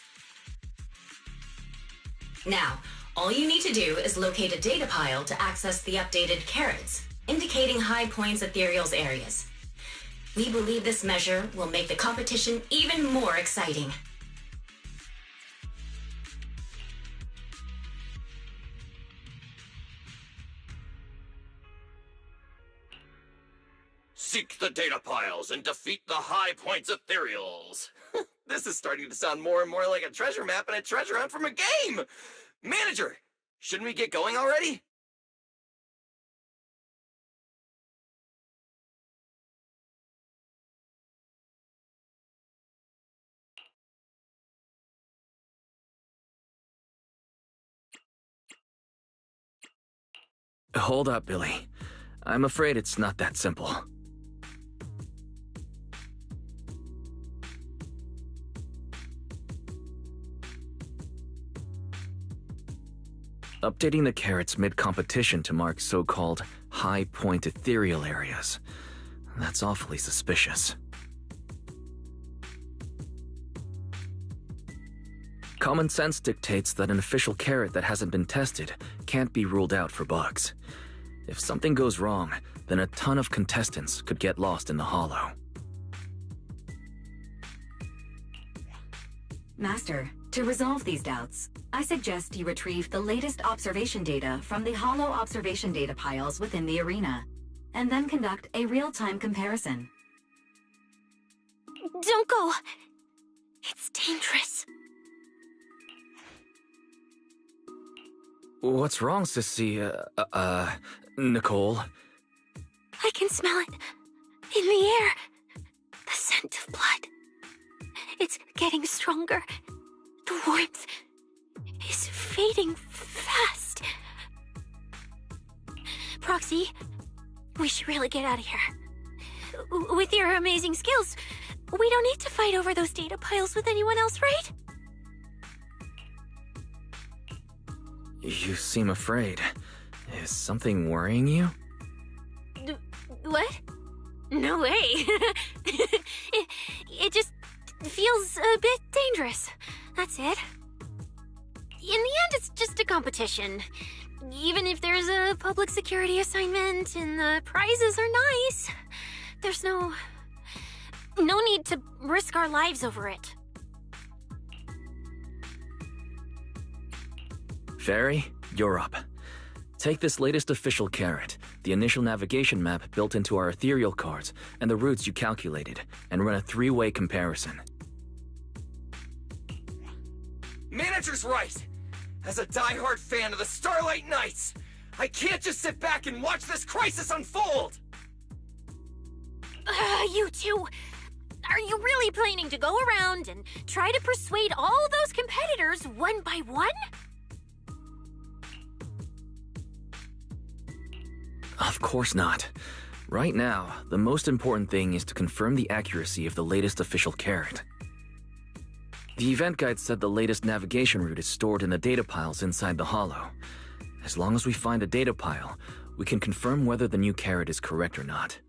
Now, all you need to do is locate a data pile to access the updated carrots, indicating high points ethereals areas. We believe this measure will make the competition even more exciting. Seek the data piles and defeat the high points ethereals. This is starting to sound more and more like a treasure map and a treasure hunt from a game. Manager, shouldn't we get going already? Hold up, Billy. I'm afraid it's not that simple. Updating the carrots mid-competition to mark so-called high-point ethereal areas. That's awfully suspicious. Common sense dictates that an official carrot that hasn't been tested can't be ruled out for bugs. If something goes wrong, then a ton of contestants could get lost in the Hollow. Master, to resolve these doubts, I suggest you retrieve the latest observation data from the Hollow observation data piles within the arena, and then conduct a real-time comparison. Don't go. It's dangerous. What's wrong, Sissy? Nicole? I can smell it. In the air. The scent of blood. It's getting stronger. The warmth is fading fast. Proxy, we should really get out of here. With your amazing skills, we don't need to fight over those data piles with anyone else, right? You seem afraid. Is something worrying you? What? No way. It just feels feels a bit dangerous. That's it. In the end, it's just a competition. Even if there's a public security assignment and the prizes are nice, there's no need to risk our lives over it. Fairy, you're up. Take this latest official carrot, the initial navigation map built into our ethereal cards, and the routes you calculated, and run a 3-way comparison. Manager's right! As a diehard fan of the Starlight Knights, I can't just sit back and watch this crisis unfold! You two, are you really planning to go around and try to persuade all those competitors one by one? Of course not. Right now, the most important thing is to confirm the accuracy of the latest official carrot. The event guide said the latest navigation route is stored in the data piles inside the hollow. As long as we find a data pile, we can confirm whether the new carrot is correct or not.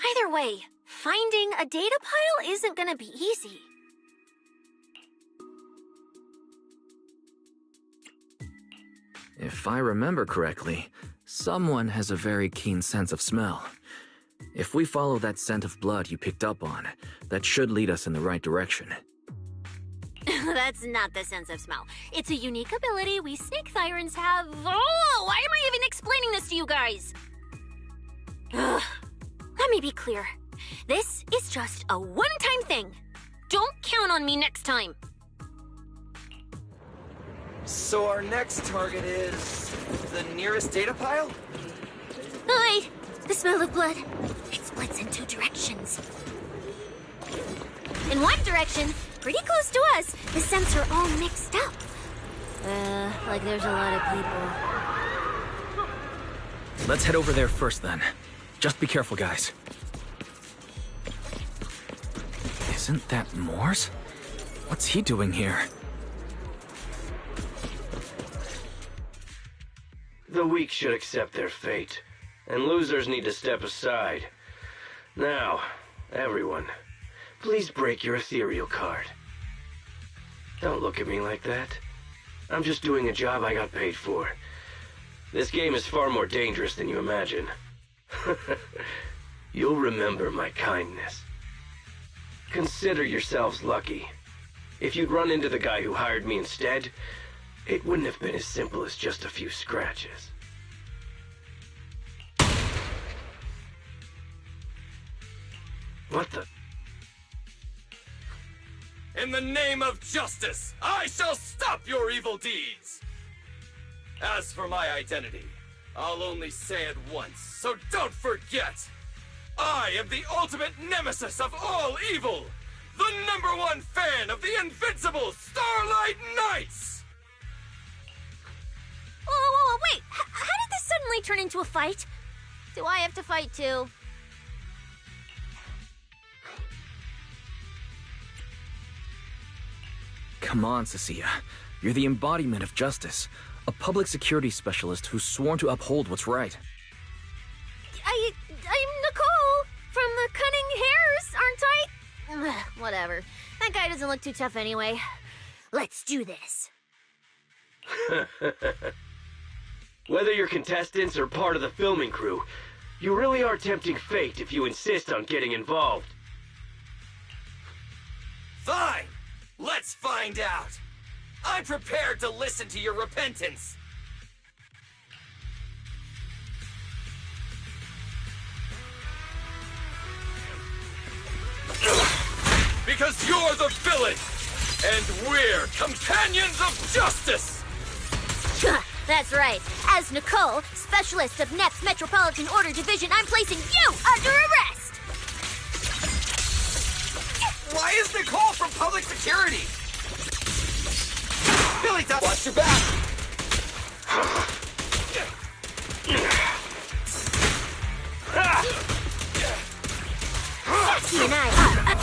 Either way, finding a data pile isn't gonna be easy. If I remember correctly, someone has a very keen sense of smell. If we follow that scent of blood you picked up on, that should lead us in the right direction. That's not the sense of smell. It's a unique ability we snake thyrans have. Oh, why am I even explaining this to you guys? Ugh. Let me be clear. This is just a one-time thing. Don't count on me next time. So our next target is the nearest data pile? Oi! The smell of blood. It splits in 2 directions. In one direction, pretty close to us, the scents are all mixed up. Like there's a lot of people. Let's head over there first then. Just be careful, guys. Isn't that Morse? What's he doing here? The weak should accept their fate, and losers need to step aside. Now, everyone, please break your ethereal card. Don't look at me like that. I'm just doing a job I got paid for. This game is far more dangerous than you imagine. You'll remember my kindness. Consider yourselves lucky. If you'd run into the guy who hired me instead, it wouldn't have been as simple as just a few scratches. What the? In the name of justice, I shall stop your evil deeds! As for my identity, I'll only say it once, so don't forget! I am the ultimate nemesis of all evil! The #1 fan of the invincible Starlight Knights! Whoa, wait! How did this suddenly turn into a fight? Do I have to fight too? Come on, Cecilia. You're the embodiment of justice. A public security specialist who's sworn to uphold what's right. I'm Nicole from the Cunning Hairs, aren't I? Whatever. That guy doesn't look too tough anyway. Let's do this. Whether you're contestants or part of the filming crew, you really are tempting fate if you insist on getting involved. Fine! Let's find out! I'm prepared to listen to your repentance! Because you're the villain! And we're companions of justice! That's right. As Nicole, specialist of NEP's Metropolitan Order Division, I'm placing you under arrest! Why is Nicole from public security? Billy, watch your back! He and I are up.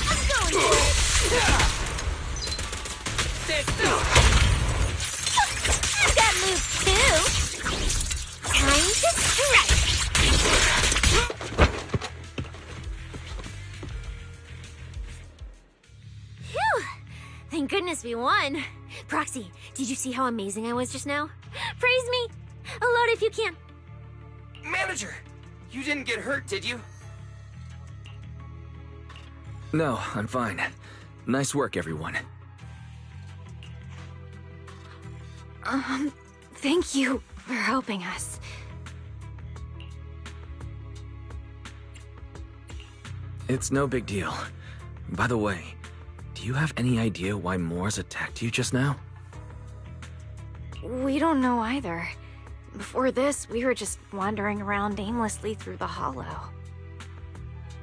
I'm going for it. I've got moves too. Time to strike. guess we won. Proxy, did you see how amazing I was just now? Praise me! Load if you can. Manager, you didn't get hurt, did you? No, I'm fine. Nice work, everyone. Thank you for helping us. It's no big deal. By the way, do you have any idea why Moors attacked you just now? We don't know either. Before this, we were just wandering around aimlessly through the hollow.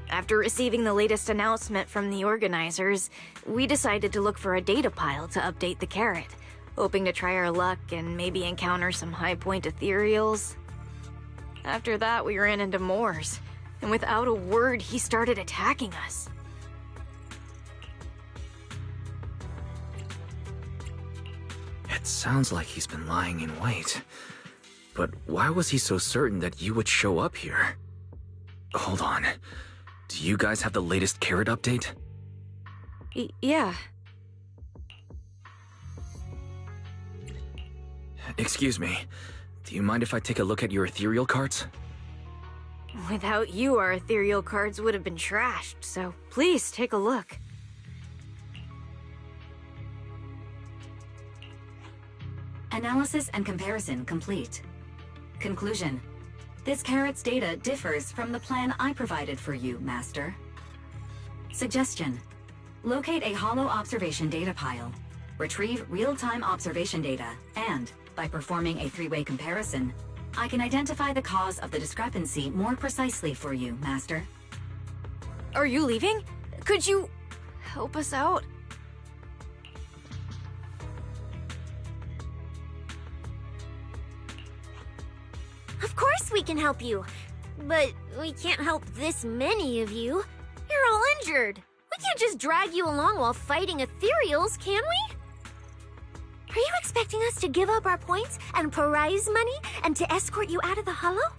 After receiving the latest announcement from the organizers, we decided to look for a data pile to update the carrot, hoping to try our luck and maybe encounter some high-point ethereals. After that, we ran into Moors, and without a word, he started attacking us. It sounds like he's been lying in wait. But why was he so certain that you would show up here? Hold on. Do you guys have the latest carrot update? Yeah. Excuse me. Do you mind if I take a look at your ethereal cards? Without you, our ethereal cards would have been trashed, so please take a look. Analysis and comparison complete. Conclusion. This carrot's data differs from the plan I provided for you, Master. Suggestion. Locate a hollow observation data pile. Retrieve real-time observation data, and, by performing a three-way comparison, I can identify the cause of the discrepancy more precisely for you, Master. Are you leaving? Could you help us out? Of course we can help you. But we can't help this many of you. You're all injured. We can't just drag you along while fighting ethereals, can we? Are you expecting us to give up our points and prize money and to escort you out of the hollow?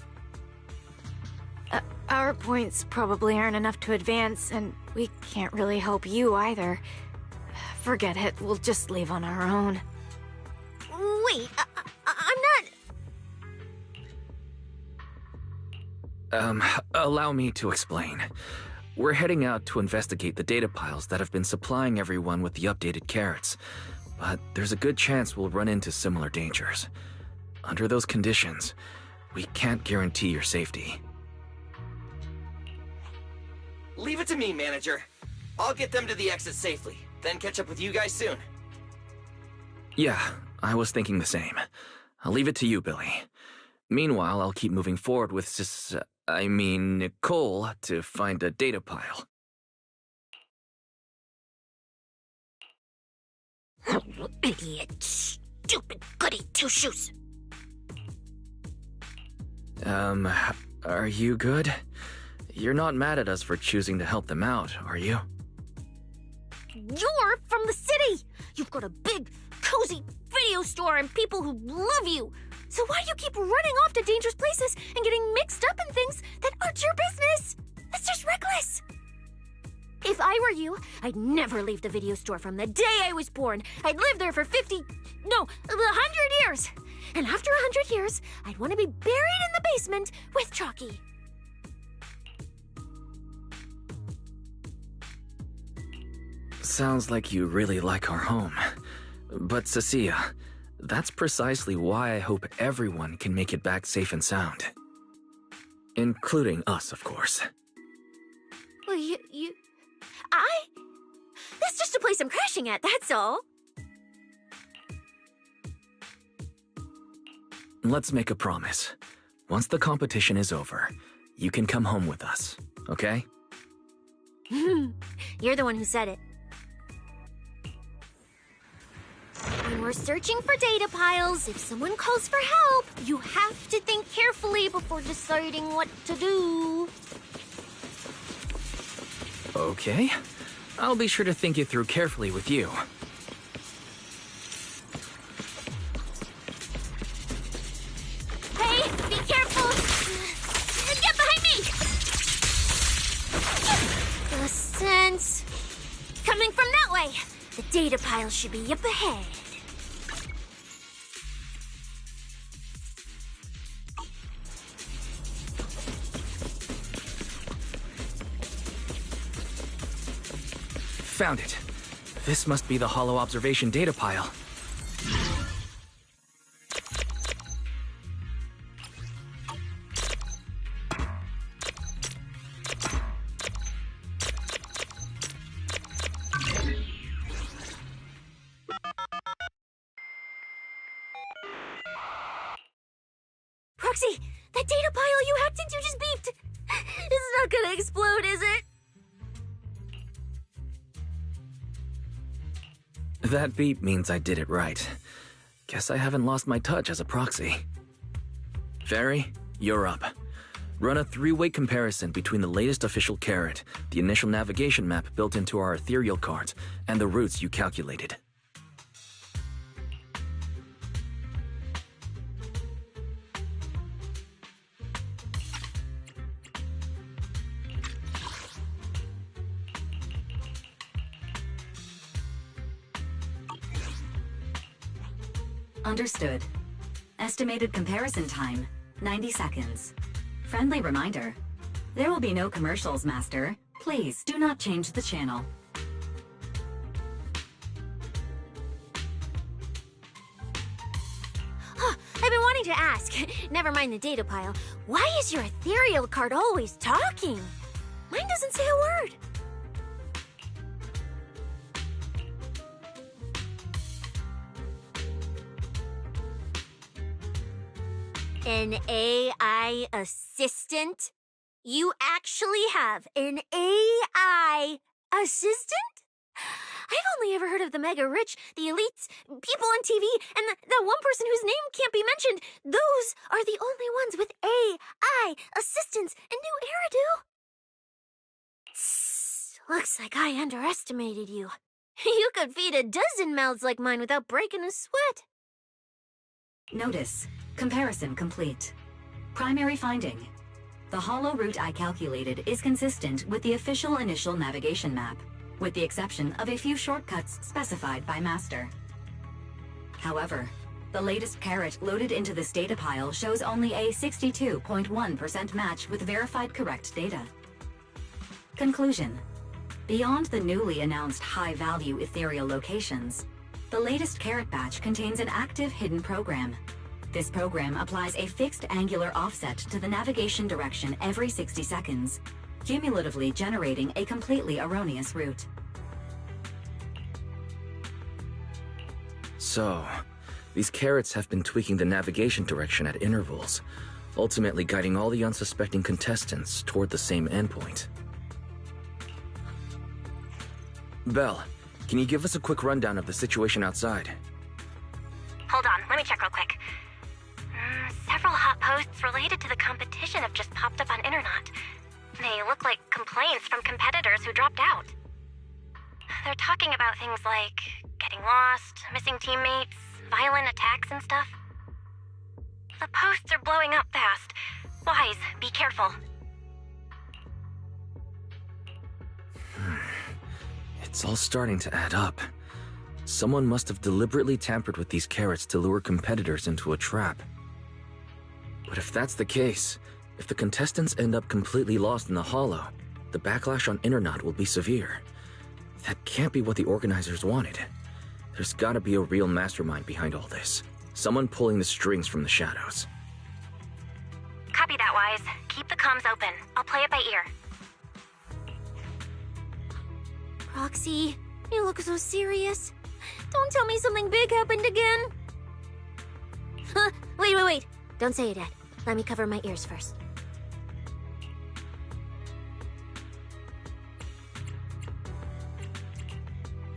Our points probably aren't enough to advance, and we can't really help you either. Forget it, we'll just leave on our own. Wait, I'm not... Allow me to explain. We're heading out to investigate the data piles that have been supplying everyone with the updated carrots, but there's a good chance we'll run into similar dangers. Under those conditions, we can't guarantee your safety. Leave it to me, Manager. I'll get them to the exit safely, then catch up with you guys soon. Yeah, I was thinking the same. I'll leave it to you, Billy. Meanwhile, I'll keep moving forward with Nicole to find a data pile. Idiot. Stupid goody two-shoes. Are you good? You're not mad at us for choosing to help them out, are you? You're from the city! You've got a big, cozy video store and people who love you! So why do you keep running off to dangerous places and getting mixed up in things that aren't your business? That's just reckless! If I were you, I'd never leave the video store from the day I was born. I'd live there for 100 years! And after 100 years, I'd want to be buried in the basement with Chalky. Sounds like you really like our home. But Cecilia, that's precisely why I hope everyone can make it back safe and sound. Including us, of course. Well, that's just a place I'm crashing at, that's all. Let's make a promise. Once the competition is over, you can come home with us, okay? You're the one who said it. When we're searching for data piles, if someone calls for help, you have to think carefully before deciding what to do. Okay. I'll be sure to think it through carefully with you. Hey, be careful! Get behind me! The scent... coming from that way! The data pile should be up ahead. Found it. This must be the Holo observation data pile. Proxy, that data pile you hacked into just beeped. It's not gonna explode, is it? That beep means I did it right. Guess I haven't lost my touch as a proxy. Fairy, you're up. Run a three-way comparison between the latest official carrot, the initial navigation map built into our ethereal cards, and the routes you calculated. Understood. Estimated comparison time, 90 seconds. Friendly reminder, there will be no commercials, Master. Please do not change the channel. Huh, I've been wanting to ask, never mind the data pile, why is your ethereal card always talking? Mine doesn't say a word. An AI assistant? You actually have an AI assistant? I've only ever heard of the mega rich, the elites, people on TV, and that one person whose name can't be mentioned. Those are the only ones with AI assistants and new Eridu. Looks like I underestimated you. You could feed a dozen mouths like mine without breaking a sweat. Notice. Comparison complete. Primary finding. The Holo route I calculated is consistent with the official initial navigation map, with the exception of a few shortcuts specified by Master. However, the latest carrot loaded into this data pile shows only a 62.1% match with verified correct data. Conclusion. Beyond the newly announced high-value ethereal locations, the latest carrot batch contains an active hidden program. This program applies a fixed angular offset to the navigation direction every 60 seconds, cumulatively generating a completely erroneous route. So, these carrots have been tweaking the navigation direction at intervals, ultimately guiding all the unsuspecting contestants toward the same endpoint. Belle, can you give us a quick rundown of the situation outside? Hold on, let me check real quick. Several hot posts related to the competition have just popped up on Internet. They look like complaints from competitors who dropped out. They're talking about things like getting lost, missing teammates, violent attacks and stuff. The posts are blowing up fast. Wise, be careful. It's all starting to add up. Someone must have deliberately tampered with these carrots to lure competitors into a trap. But if that's the case, if the contestants end up completely lost in the Holo, the backlash on Internet will be severe. That can't be what the organizers wanted. There's gotta be a real mastermind behind all this. Someone pulling the strings from the shadows. Copy that, Wise. Keep the comms open. I'll play it by ear. Roxy, you look so serious. Don't tell me something big happened again. Huh, wait. Don't say it yet. Let me cover my ears first.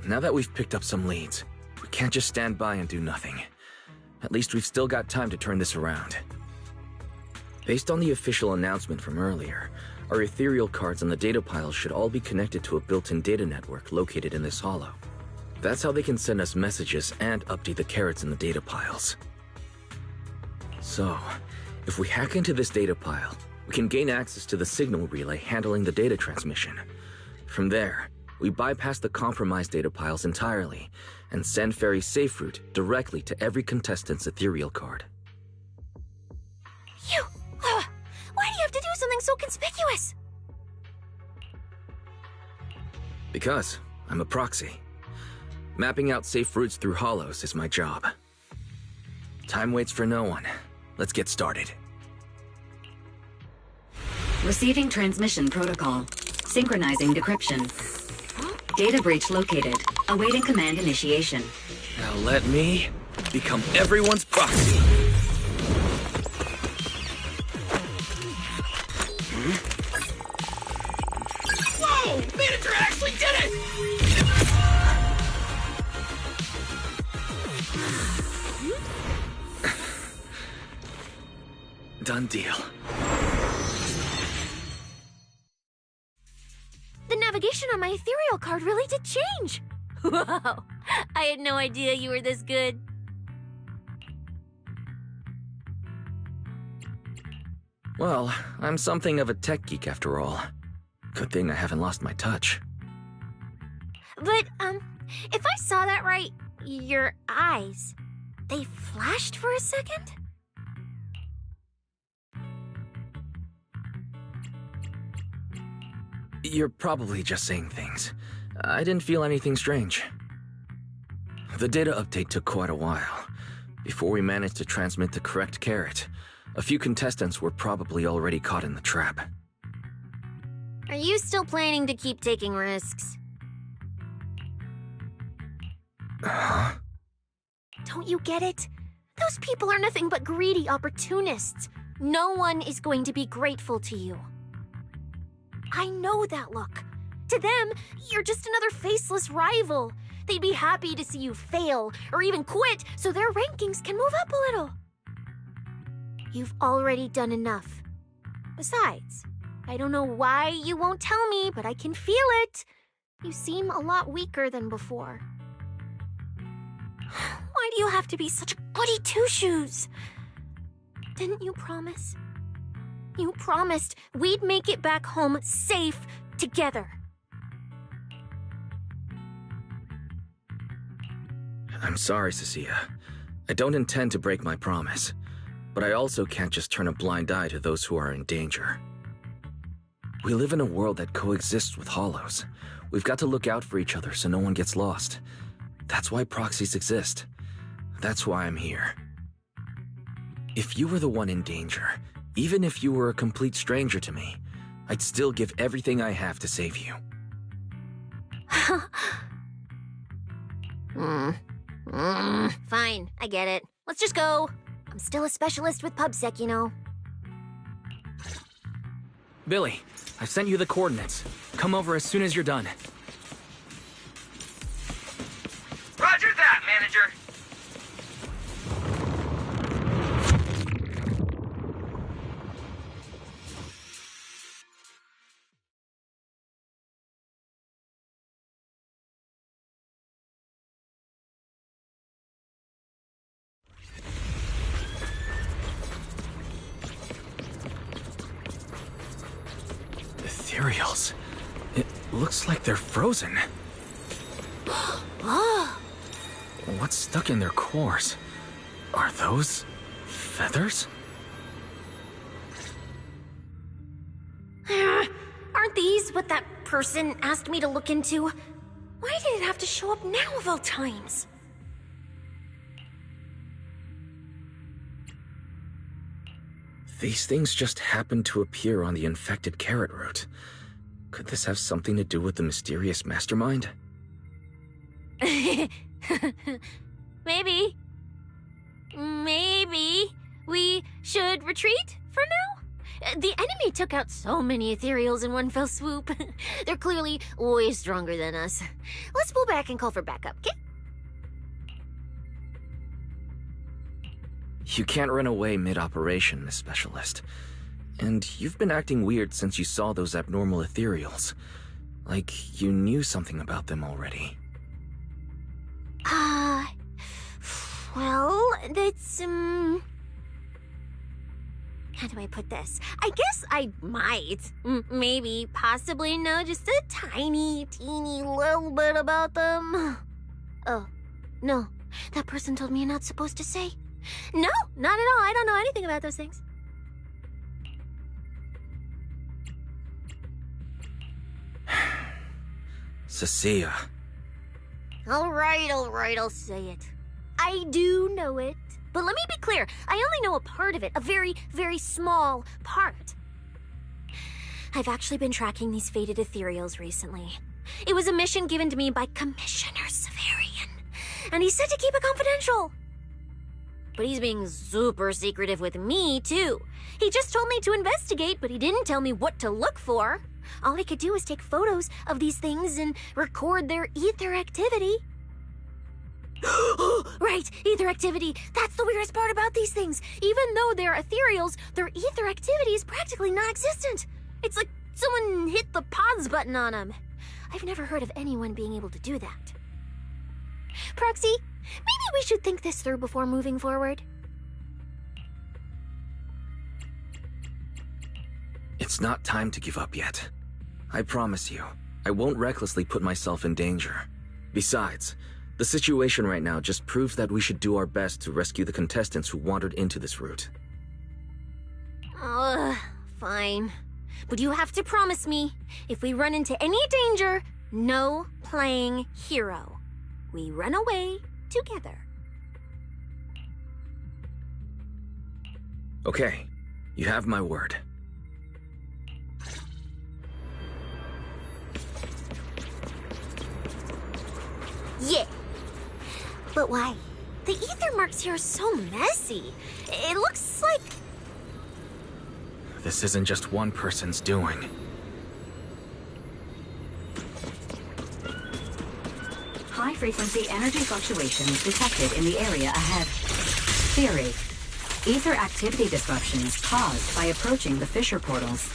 Now that we've picked up some leads, we can't just stand by and do nothing. At least we've still got time to turn this around. Based on the official announcement from earlier, our ethereal cards and the data piles should all be connected to a built-in data network located in this holo. That's how they can send us messages and update the carrots in the data piles. So, if we hack into this data pile, we can gain access to the signal relay handling the data transmission. From there, We bypass the compromised data piles entirely and send Fairy's safe route directly to every contestant's ethereal card. You... why do you have to do something so conspicuous? Because I'm a proxy. Mapping out safe routes through hollows is my job. Time waits for no one. Let's get started. Receiving transmission protocol. Synchronizing decryption. Data breach located. Awaiting command initiation. Now let me become everyone's proxy. Whoa! Manager actually did it! Done deal. The navigation on my ethereal card really did change. Wow, I had no idea you were this good. Well, I'm something of a tech geek after all. Good thing I haven't lost my touch. But, if I saw that right, your eyes, they flashed for a second? You're probably just saying things. I didn't feel anything strange. The data update took quite a while. Before we managed to transmit the correct carrot, a few contestants were probably already caught in the trap. Are you still planning to keep taking risks? Huh? Don't you get it? Those people are nothing but greedy opportunists. No one is going to be grateful to you. I know that look. To them, you're just another faceless rival. They'd be happy to see you fail, or even quit, so their rankings can move up a little. You've already done enough. Besides, I don't know why you won't tell me, but I can feel it. You seem a lot weaker than before. Why do you have to be such a goody two-shoes? Didn't you promise? You promised we'd make it back home safe together. I'm sorry, Cecilia. I don't intend to break my promise, but I also can't just turn a blind eye to those who are in danger. We live in a world that coexists with hollows. We've got to look out for each other so no one gets lost. That's why proxies exist. That's why I'm here. If you were the one in danger, even if you were a complete stranger to me, I'd still give everything I have to save you. Fine, I get it. Let's just go. I'm still a specialist with PubSec, you know. Billy, I've sent you the coordinates. Come over as soon as you're done. Roger that, manager. Ethereals. It looks like they're frozen. What's stuck in their cores? Are those feathers? Aren't these what that person asked me to look into? Why did it have to show up now of all times? These things just happened to appear on the infected carrot route. Could this have something to do with the mysterious mastermind? Maybe. Maybe we should retreat for now? The enemy took out so many ethereals in one fell swoop. They're clearly way stronger than us. Let's pull back and call for backup, okay? You can't run away mid-operation, Miss Specialist. And you've been acting weird since you saw those abnormal ethereals. Like you knew something about them already. Well, that's, how do I put this? I guess I might, maybe, possibly know just a tiny, teeny little bit about them. Oh, no. That person told me you're not supposed to say. No, not at all. I don't know anything about those things. Cecilia. All right, I'll say it. I do know it. But let me be clear, I only know a part of it, a very, very small part. I've actually been tracking these faded ethereals recently. It was a mission given to me by Commissioner Severian, and he said to keep it confidential. But he's being super secretive with me, too. He just told me to investigate, but he didn't tell me what to look for. All he could do was take photos of these things and record their ether activity. Right, ether activity. That's the weirdest part about these things. Even though they're ethereals, their ether activity is practically non-existent. It's like someone hit the pause button on them. I've never heard of anyone being able to do that. Proxy, maybe we should think this through before moving forward. It's not time to give up yet. I promise you, I won't recklessly put myself in danger. Besides, the situation right now just proves that we should do our best to rescue the contestants who wandered into this route. Fine. But you have to promise me, if we run into any danger, no playing hero. We run away together. Okay, you have my word. Yeah. But why? The ether marks here are so messy. It looks like... This isn't just one person's doing. High-frequency energy fluctuations detected in the area ahead. Theory: ether activity disruptions caused by approaching the fissure portals.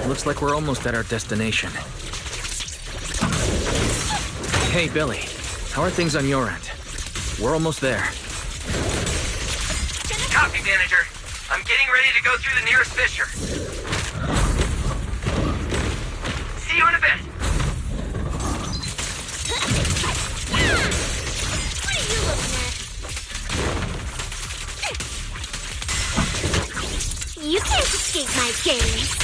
Looks like we're almost at our destination. Hey, Billy. How are things on your end? We're almost there. Copy, manager. I'm getting ready to go through the nearest fissure. See you in a bit. What are you looking at? You can't escape my gaze.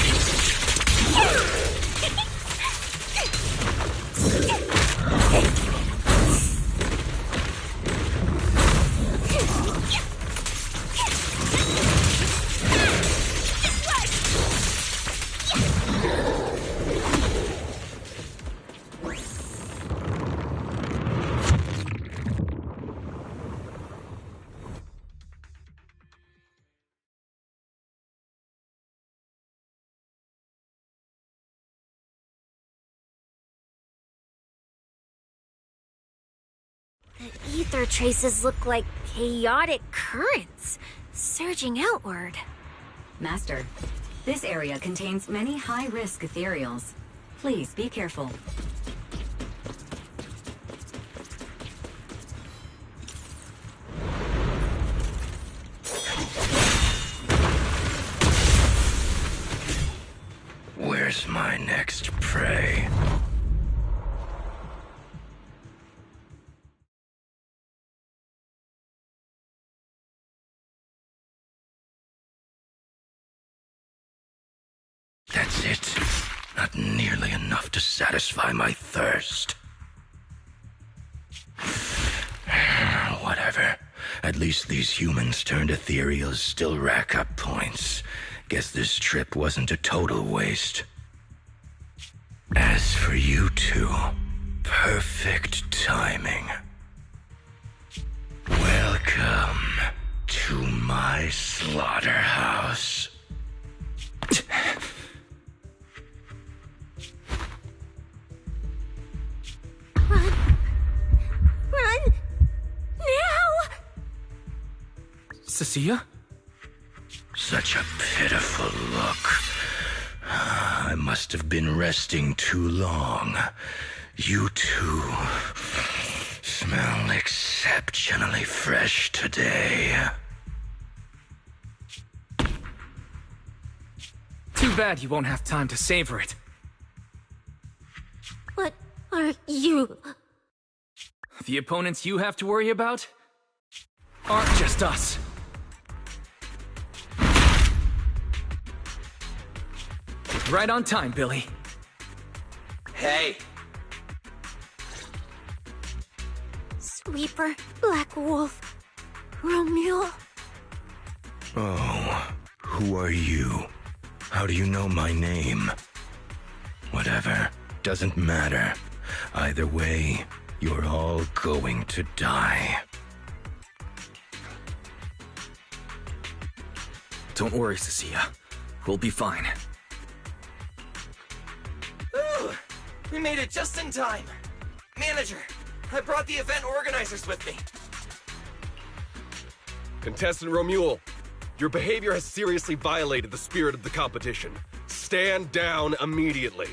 The ether traces look like chaotic currents, surging outward. Master, this area contains many high-risk ethereals. Please be careful. Where's my next prey? That's it. Not nearly enough to satisfy my thirst. Whatever. At least these humans turned ethereals still rack up points. Guess this trip wasn't a total waste. As for you two, perfect timing. Welcome to my slaughterhouse. Run! Now! Cecilia? Such a pitiful look. I must have been resting too long. You two smell exceptionally fresh today. Too bad you won't have time to savor it. What are you? The opponents you have to worry about aren't just us. Right on time, Billy. Hey, Sweeper, Black Wolf, Romule. Oh, who are you? How do you know my name? Whatever, doesn't matter. Either way, you're all going to die. Don't worry, Cecilia. We'll be fine. ooh, we made it just in time. Manager, I brought the event organizers with me. Contestant Romule, your behavior has seriously violated the spirit of the competition. Stand down immediately.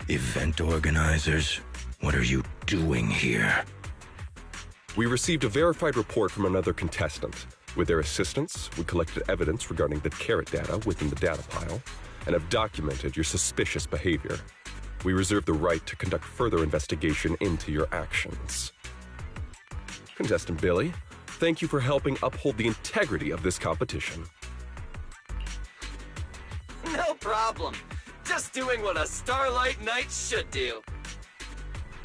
Event organizers, what are you doing here? We received a verified report from another contestant. With their assistance, we collected evidence regarding the carrot data within the data pile and have documented your suspicious behavior. We reserve the right to conduct further investigation into your actions. Contestant Billy, thank you for helping uphold the integrity of this competition. No problem. Just doing what a Starlight Knight should do.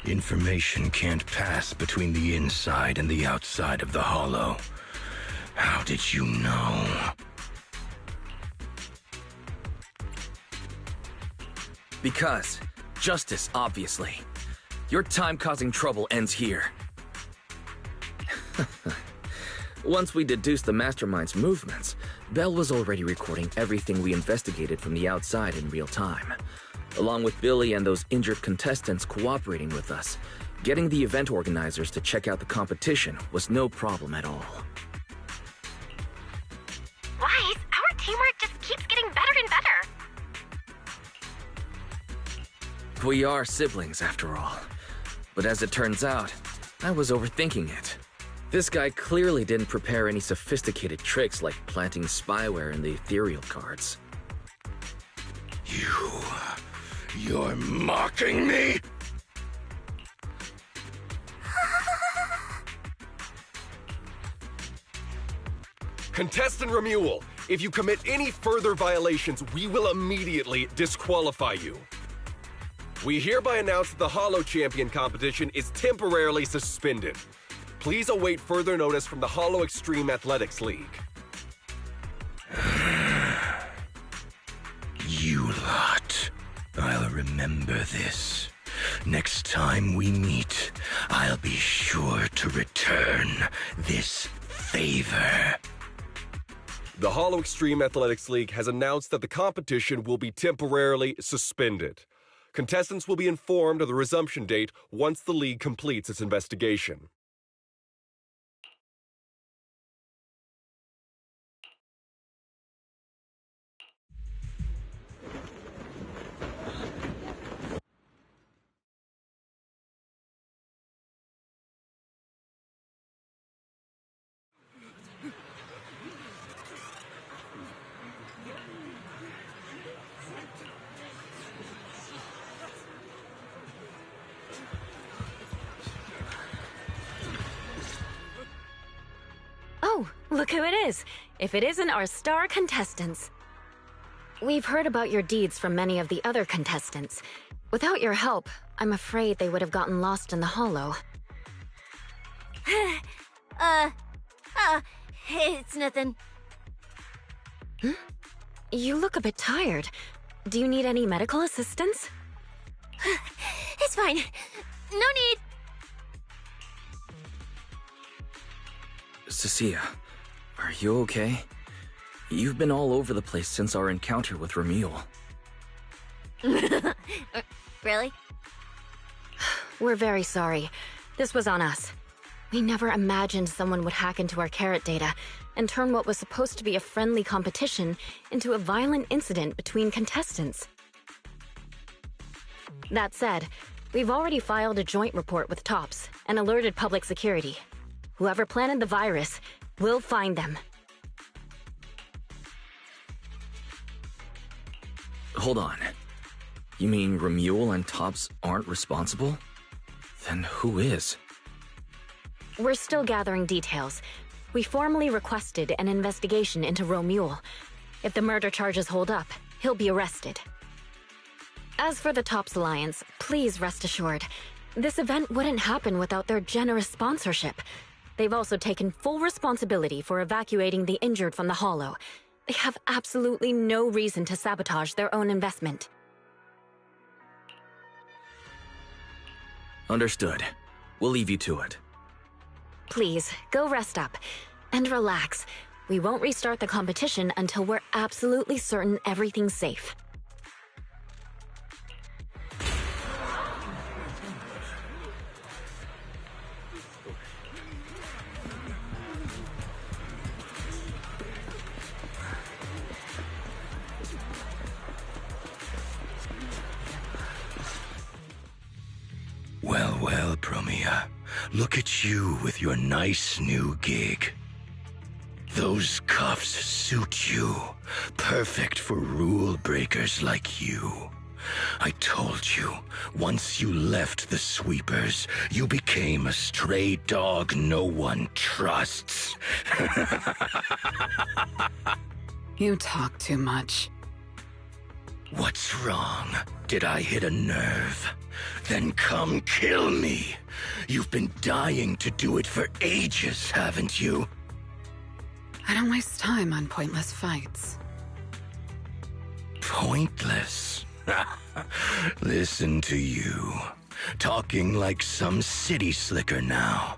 Information can't pass between the inside and the outside of the Hollow. How did you know? Because justice, obviously. Your time causing trouble ends here. Once we deduced the mastermind's movements, Belle was already recording everything we investigated from the outside in real time. Along with Billy and those injured contestants cooperating with us, getting the event organizers to check out the competition was no problem at all. Wise, our teamwork just keeps getting better and better. We are siblings, after all. But as it turns out, I was overthinking it. This guy clearly didn't prepare any sophisticated tricks like planting spyware in the ethereal cards. You're mocking me? Contestant Romule, if you commit any further violations, we will immediately disqualify you. We hereby announce that the Hollow Champion competition is temporarily suspended. Please await further notice from the Hollow Extreme Athletics League. You lot. I'll remember this. Next time we meet, I'll be sure to return this favor. The Hollow Extreme Athletics League has announced that the competition will be temporarily suspended. Contestants will be informed of the resumption date once the league completes its investigation. Oh, look who it is. If it isn't our star contestants. We've heard about your deeds from many of the other contestants. Without your help, I'm afraid they would have gotten lost in the Hollow. It's nothing. You look a bit tired. Do you need any medical assistance? It's fine. No need. Cecilia, are you okay? You've been all over the place since our encounter with Romule. Really? We're very sorry. This was on us. We never imagined someone would hack into our carrot data and turn what was supposed to be a friendly competition into a violent incident between contestants. That said, we've already filed a joint report with TOPS and alerted public security. Whoever planted the virus, we'll find them. Hold on. You mean Remuel and Tops aren't responsible? Then who is? We're still gathering details. We formally requested an investigation into Remuel. If the murder charges hold up, he'll be arrested. As for the Tops Alliance, please rest assured, this event wouldn't happen without their generous sponsorship. They've also taken full responsibility for evacuating the injured from the Hollow. They have absolutely no reason to sabotage their own investment. Understood. We'll leave you to it. Please, go rest up. And relax. We won't restart the competition until we're absolutely certain everything's safe. Well, well, Promia. Look at you with your nice new gig. Those cuffs suit you. Perfect for rule breakers like you. I told you, once you left the sweepers, you became a stray dog no one trusts. You talk too much. What's wrong? Did I hit a nerve? Then come kill me. You've been dying to do it for ages, haven't you? I don't waste time on pointless fights. Pointless? Listen to you. Talking like some city slicker now.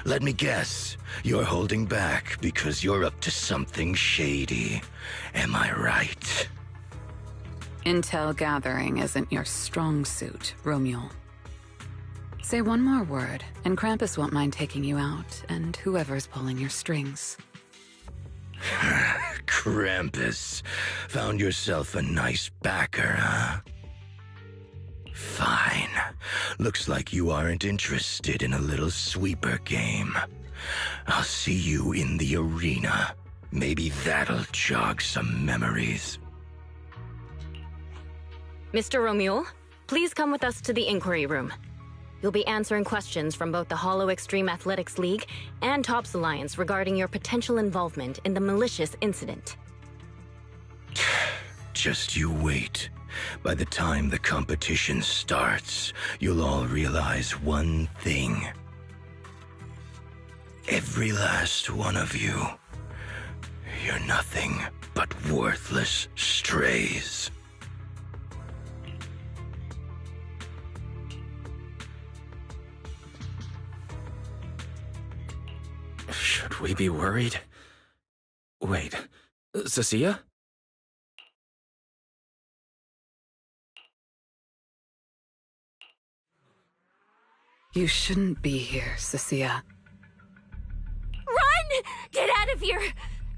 Let me guess, you're holding back because you're up to something shady. Am I right? Intel gathering isn't your strong suit, Romuel. Say one more word, and Krampus won't mind taking you out, and whoever's pulling your strings. Krampus. Found yourself a nice backer, huh? Fine. Looks like you aren't interested in a little sweeper game. I'll see you in the arena. Maybe that'll jog some memories. Mr. Remuel, please come with us to the inquiry room. You'll be answering questions from both the Hollow Extreme Athletics League and Tops Alliance regarding your potential involvement in the malicious incident. Just you wait. By the time the competition starts, you'll all realize one thing. Every last one of you. You're nothing but worthless strays. Should we be worried? Wait, Cecilia? You shouldn't be here, Cecilia. Run! Get out of here!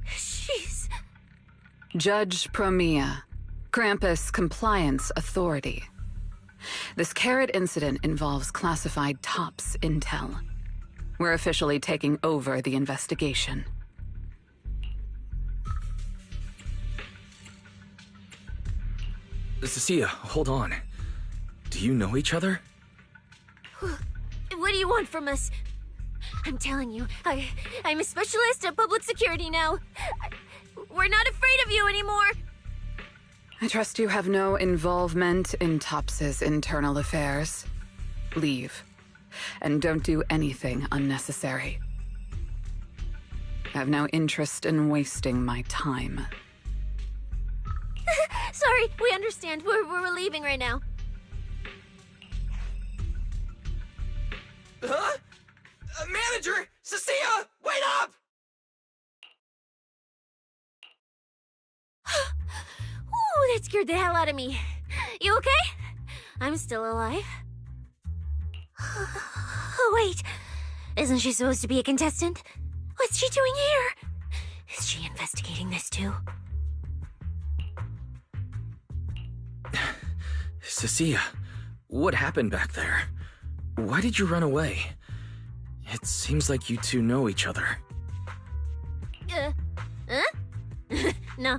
Jeez. Judge Promia, Krampus Compliance Authority. This carrot incident involves classified Tops intel. We're officially taking over the investigation. Cecilia, hold on. Do you know each other? What do you want from us? I'm telling you, I'm a specialist at public security now. We're not afraid of you anymore. I trust you have no involvement in Tops's internal affairs. Leave. And don't do anything unnecessary. I have no interest in wasting my time. Sorry, we understand. We're leaving right now. Huh? Manager! Cecilia! Wait up! Ooh, that scared the hell out of me. You okay? I'm still alive. Oh, wait. Isn't she supposed to be a contestant? What's she doing here? Is she investigating this too? Cecilia, what happened back there? Why did you run away? It seems like you two know each other. Huh? No,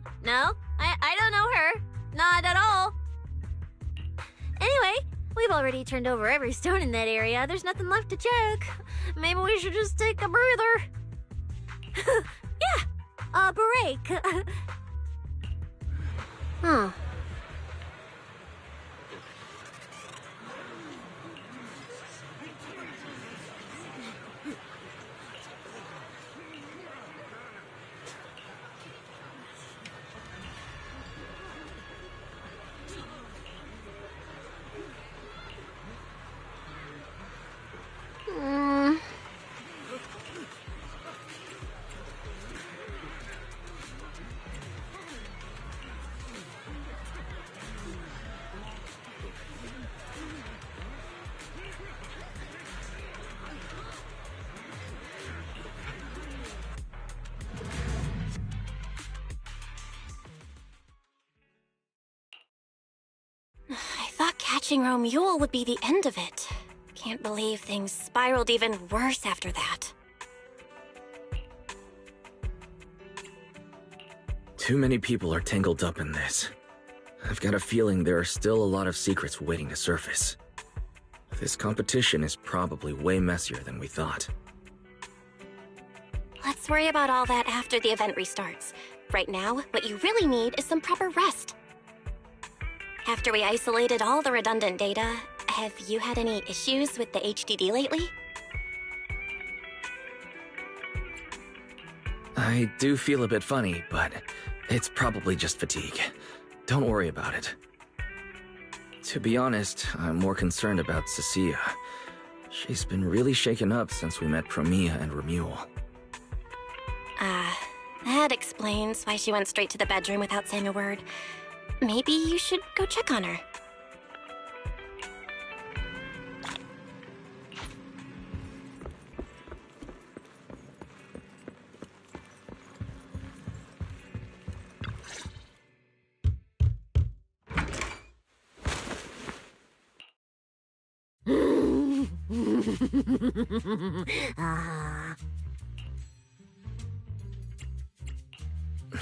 I don't know her. not at all. Anyway, we've already turned over every stone in that area. There's nothing left to check. Maybe we should just take a breather. Yeah, a break. Huh. I thought catching Romule would be the end of it. Can't believe things spiraled even worse after that. Too many people are tangled up in this. I've got a feeling there are still a lot of secrets waiting to surface. This competition is probably way messier than we thought. Let's worry about all that after the event restarts. Right now, what you really need is some proper rest. After we isolated all the redundant data, have you had any issues with the HDD lately? I do feel a bit funny, but it's probably just fatigue. Don't worry about it. To be honest, I'm more concerned about Cecilia. She's been really shaken up since we met Promia and Romule. That explains why she went straight to the bedroom without saying a word. Maybe you should go check on her.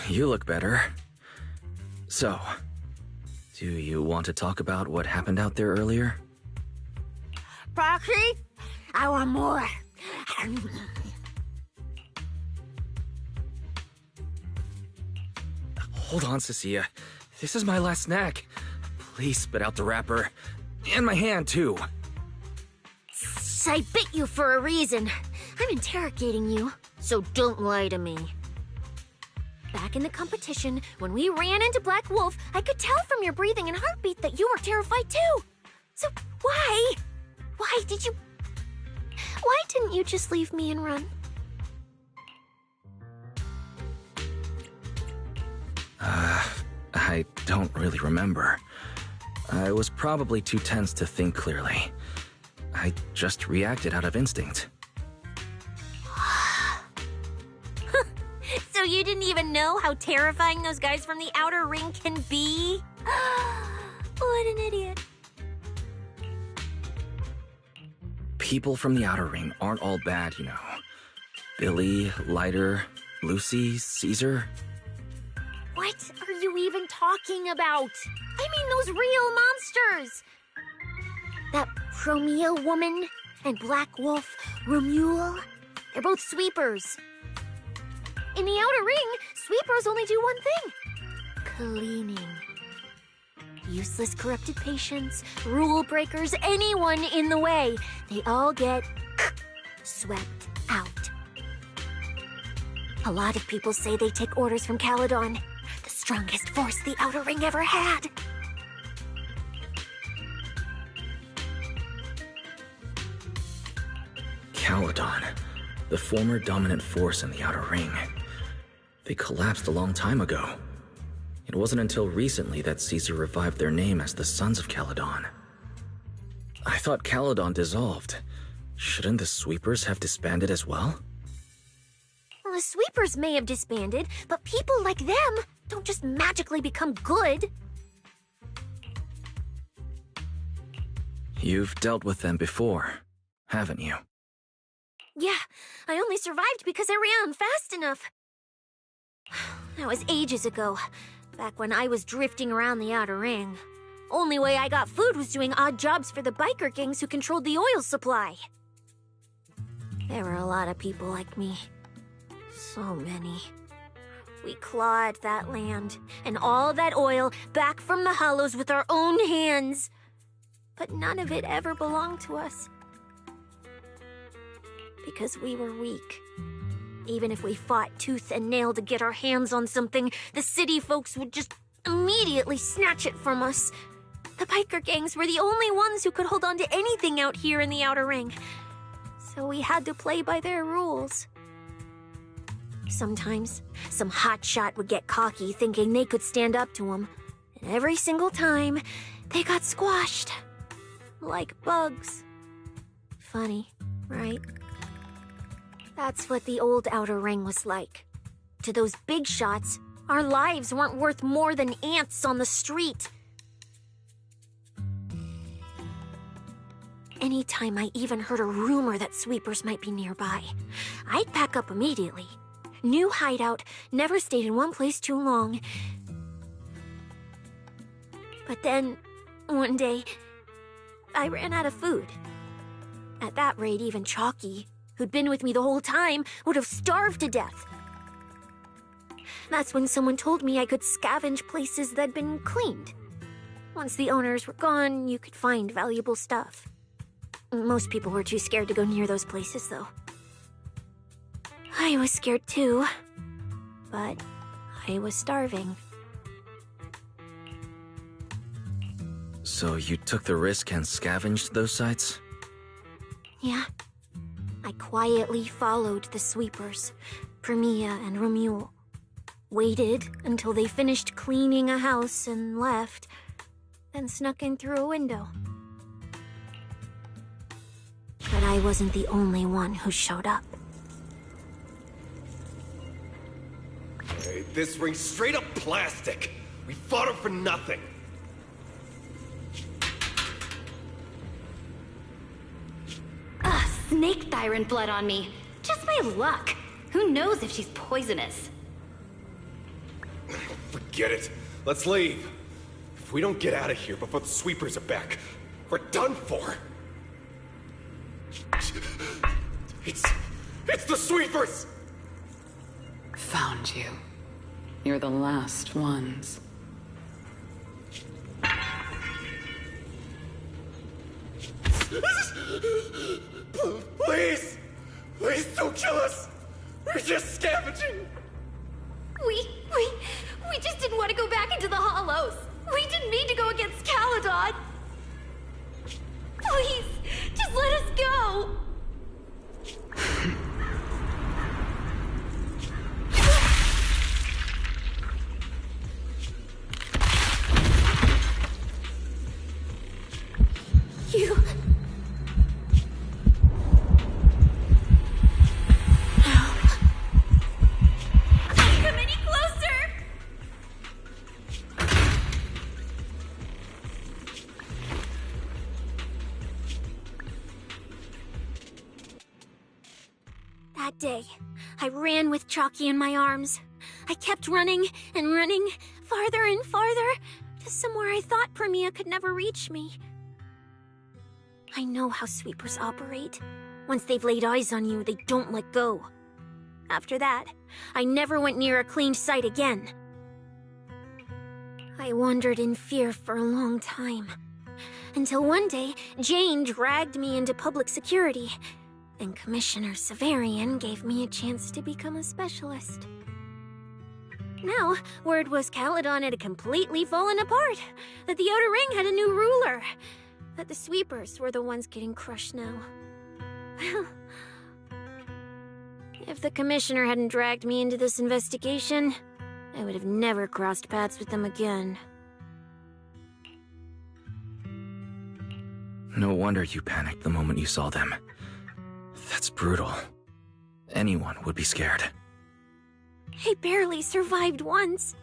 You look better. So, do you want to talk about what happened out there earlier? Proxy, I want more. Hold on, Cecilia. This is my last snack. Please spit out the wrapper. And my hand, too. I bit you for a reason. I'm interrogating you, so don't lie to me. Back in the competition, when we ran into Black Wolf, I could tell from your breathing and heartbeat that you were terrified too. So why? Why didn't you just leave me and run? I don't really remember. I was probably too tense to think clearly. I just reacted out of instinct. So you didn't even know how terrifying those guys from the outer ring can be? What an idiot. People from the outer ring aren't all bad, you know. Billy, Lighter, Lucy, Caesar. What are you even talking about? I mean those real monsters! That Promia woman and Black Wolf, Romule, they're both sweepers. In the outer ring, sweepers only do one thing. Cleaning. Useless corrupted patients, rule breakers, anyone in the way. They all get swept out. A lot of people say they take orders from Caledon, the strongest force the outer ring ever had. Caledon, the former dominant force in the outer ring. They collapsed a long time ago. It wasn't until recently that Caesar revived their name as the Sons of Caledon. I thought Caledon dissolved. Shouldn't the Sweepers have disbanded as well? Well, the sweepers may have disbanded, but people like them don't just magically become good. You've dealt with them before, haven't you? Yeah, I only survived because I ran fast enough. That was ages ago. back when I was drifting around the Outer Ring. Only way I got food was doing odd jobs for the biker gangs who controlled the oil supply. There were a lot of people like me. So many. We clawed that land and all that oil back from the hollows with our own hands. But none of it ever belonged to us. Because we were weak. Even if we fought tooth and nail to get our hands on something, the city folks would just immediately snatch it from us. The biker gangs were the only ones who could hold on to anything out here in the Outer Ring. So we had to play by their rules. Sometimes, some hotshot would get cocky thinking they could stand up to him. And every single time, they got squashed. Like bugs. Funny, right? That's what the old Outer Ring was like. To those big shots, our lives weren't worth more than ants on the street. Anytime I even heard a rumor that sweepers might be nearby, I'd pack up immediately. New hideout, never stayed in one place too long. But then, one day, I ran out of food. At that rate, even Chalky, who'd been with me the whole time, would have starved to death. That's when someone told me I could scavenge places that'd been cleaned. Once the owners were gone, you could find valuable stuff. Most people were too scared to go near those places, though. I was scared too, but I was starving. So you took the risk and scavenged those sites? Yeah. I quietly followed the sweepers, Premia and Romuald. Waited until they finished cleaning a house and left, then snuck in through a window. But I wasn't the only one who showed up. Hey, this ring's straight up plastic. We fought her for nothing. Snake tyrant blood on me. Just my luck. Who knows if she's poisonous? Forget it. Let's leave. If we don't get out of here before the sweepers are back, we're done for. It's the sweepers! Found you. You're the last ones. Please! Please don't kill us! We're just scavenging! We just didn't want to go back into the hollows. We didn't mean to go against Caledon. Please, just let us go. You... Come any closer! That day, I ran with Chalky in my arms. I kept running and running, farther and farther, to somewhere I thought Premia could never reach me. I know how sweepers operate. Once they've laid eyes on you, they don't let go. After that, I never went near a cleaned site again. I wandered in fear for a long time. Until one day, Jane dragged me into public security, and Commissioner Severian gave me a chance to become a specialist. Now, word was Caledon had completely fallen apart, that the Outer Ring had a new ruler, that the sweepers were the ones getting crushed now. Well, if the Commissioner hadn't dragged me into this investigation, I would have never crossed paths with them again. No wonder you panicked the moment you saw them. That's brutal. Anyone would be scared. I barely survived once.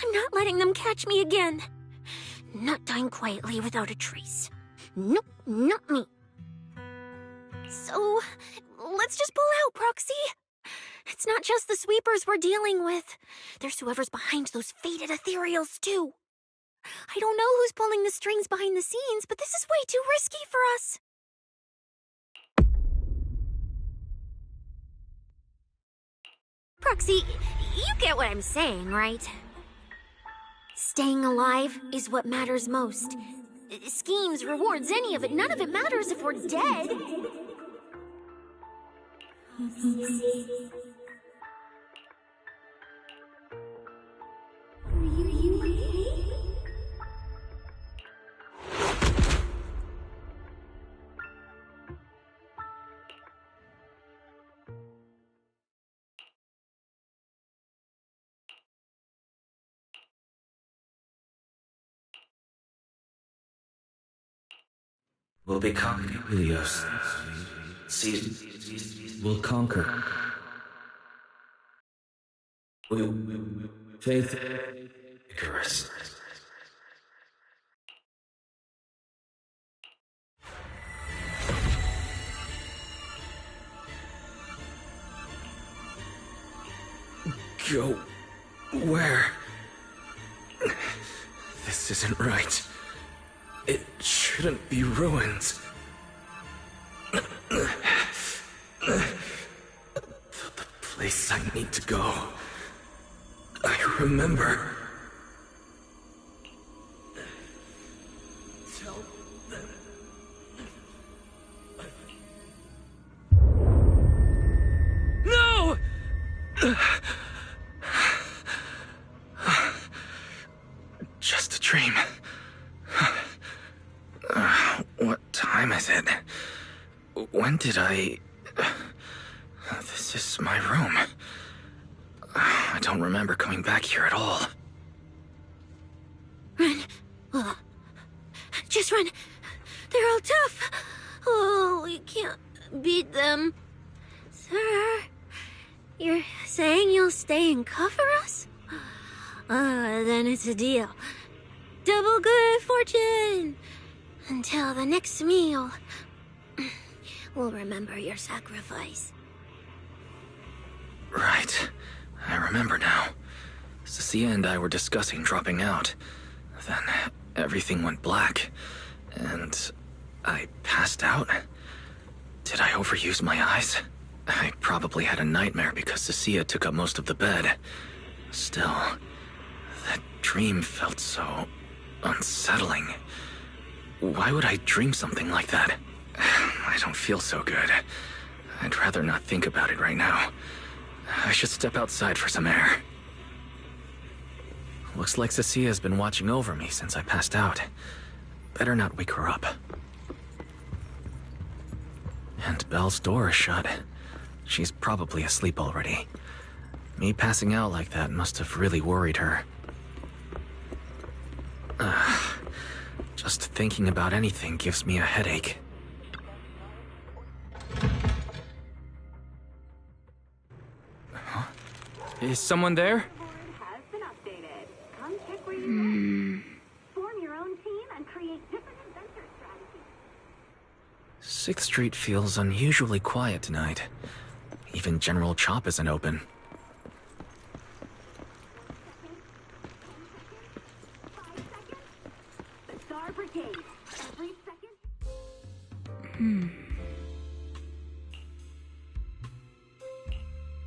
I'm not letting them catch me again. Not dying quietly without a trace. Nope, not me. So, let's just pull out, Proxy. It's not just the sweepers we're dealing with. There's whoever's behind those faded ethereals, too. I don't know who's pulling the strings behind the scenes, but this is way too risky for us. Proxy, you get what I'm saying, right? Staying alive is what matters most. Schemes, rewards, any of it, none of it matters if we're dead. We'll become Helios. We'll conquer. Faith. Icarus. Go where? This isn't right. It shouldn't be ruins. The place I need to go. I remember. Tell them. No! Just a dream. What time is it? When did I... This is my room. I don't remember coming back here at all. Run. Just run. They're all tough. Oh, we can't beat them. Sir, you're saying you'll stay and cover us? Then it's a deal. Double good fortune. Until the next meal. We'll remember your sacrifice. Right. I remember now. Cecilia and I were discussing dropping out. Then everything went black. And I passed out. Did I overuse my eyes? I probably had a nightmare because Cecilia took up most of the bed. Still, that dream felt so unsettling. Why would I dream something like that? I don't feel so good. I'd rather not think about it right now. I should step outside for some air. Looks like Cecilia's been watching over me since I passed out. Better not wake her up. And Belle's door is shut. She's probably asleep already. Me passing out like that must have really worried her. Just thinking about anything gives me a headache. Huh? Is someone there? Form your own team and create different adventure strategies. 6th Street feels unusually quiet tonight. Even General Chop isn't open.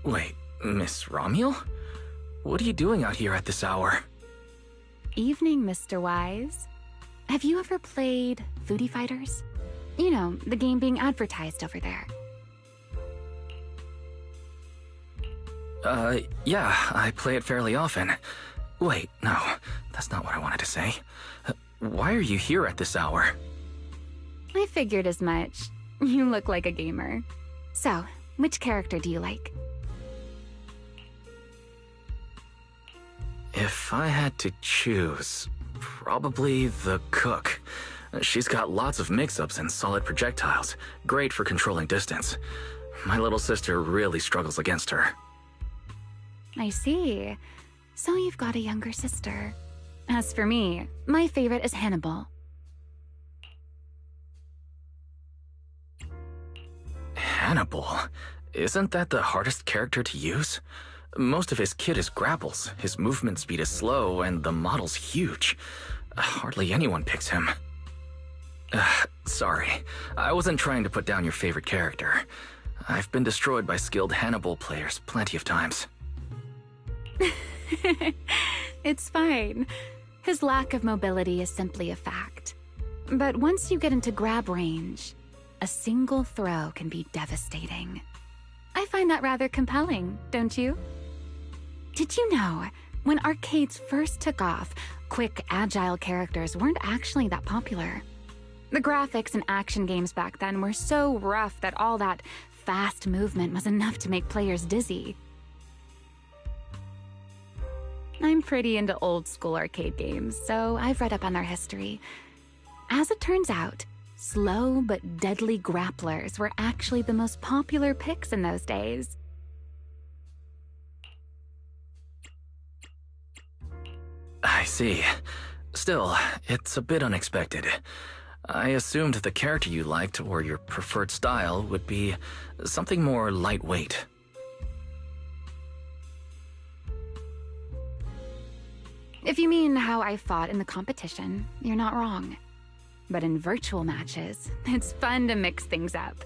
Wait, Miss Romuel? What are you doing out here at this hour? Evening, Mr. Wise. Have you ever played Foodie Fighters? You know, the game being advertised over there. Yeah, I play it fairly often. Wait, no, that's not what I wanted to say. Why are you here at this hour? I figured as much. You look like a gamer. So, which character do you like? If I had to choose, probably the cook. She's got lots of mix-ups and solid projectiles, great for controlling distance. My little sister really struggles against her. I see. So you've got a younger sister. As for me, my favorite is Hannibal. Hannibal? Isn't that the hardest character to use? Most of his kit is grapples, his movement speed is slow, and the model's huge. Hardly anyone picks him. Sorry, I wasn't trying to put down your favorite character. I've been destroyed by skilled Hannibal players plenty of times. It's fine. His lack of mobility is simply a fact. But once you get into grab range, a single throw can be devastating. I find that rather compelling, don't you? Did you know, when arcades first took off, quick, agile characters weren't actually that popular? The graphics in action games back then were so rough that all that fast movement was enough to make players dizzy. I'm pretty into old-school arcade games, so I've read up on their history. As it turns out, slow but deadly grapplers were actually the most popular picks in those days. I see. Still, it's a bit unexpected. I assumed the character you liked or your preferred style would be something more lightweight. If you mean how I fought in the competition, you're not wrong. But in virtual matches, it's fun to mix things up.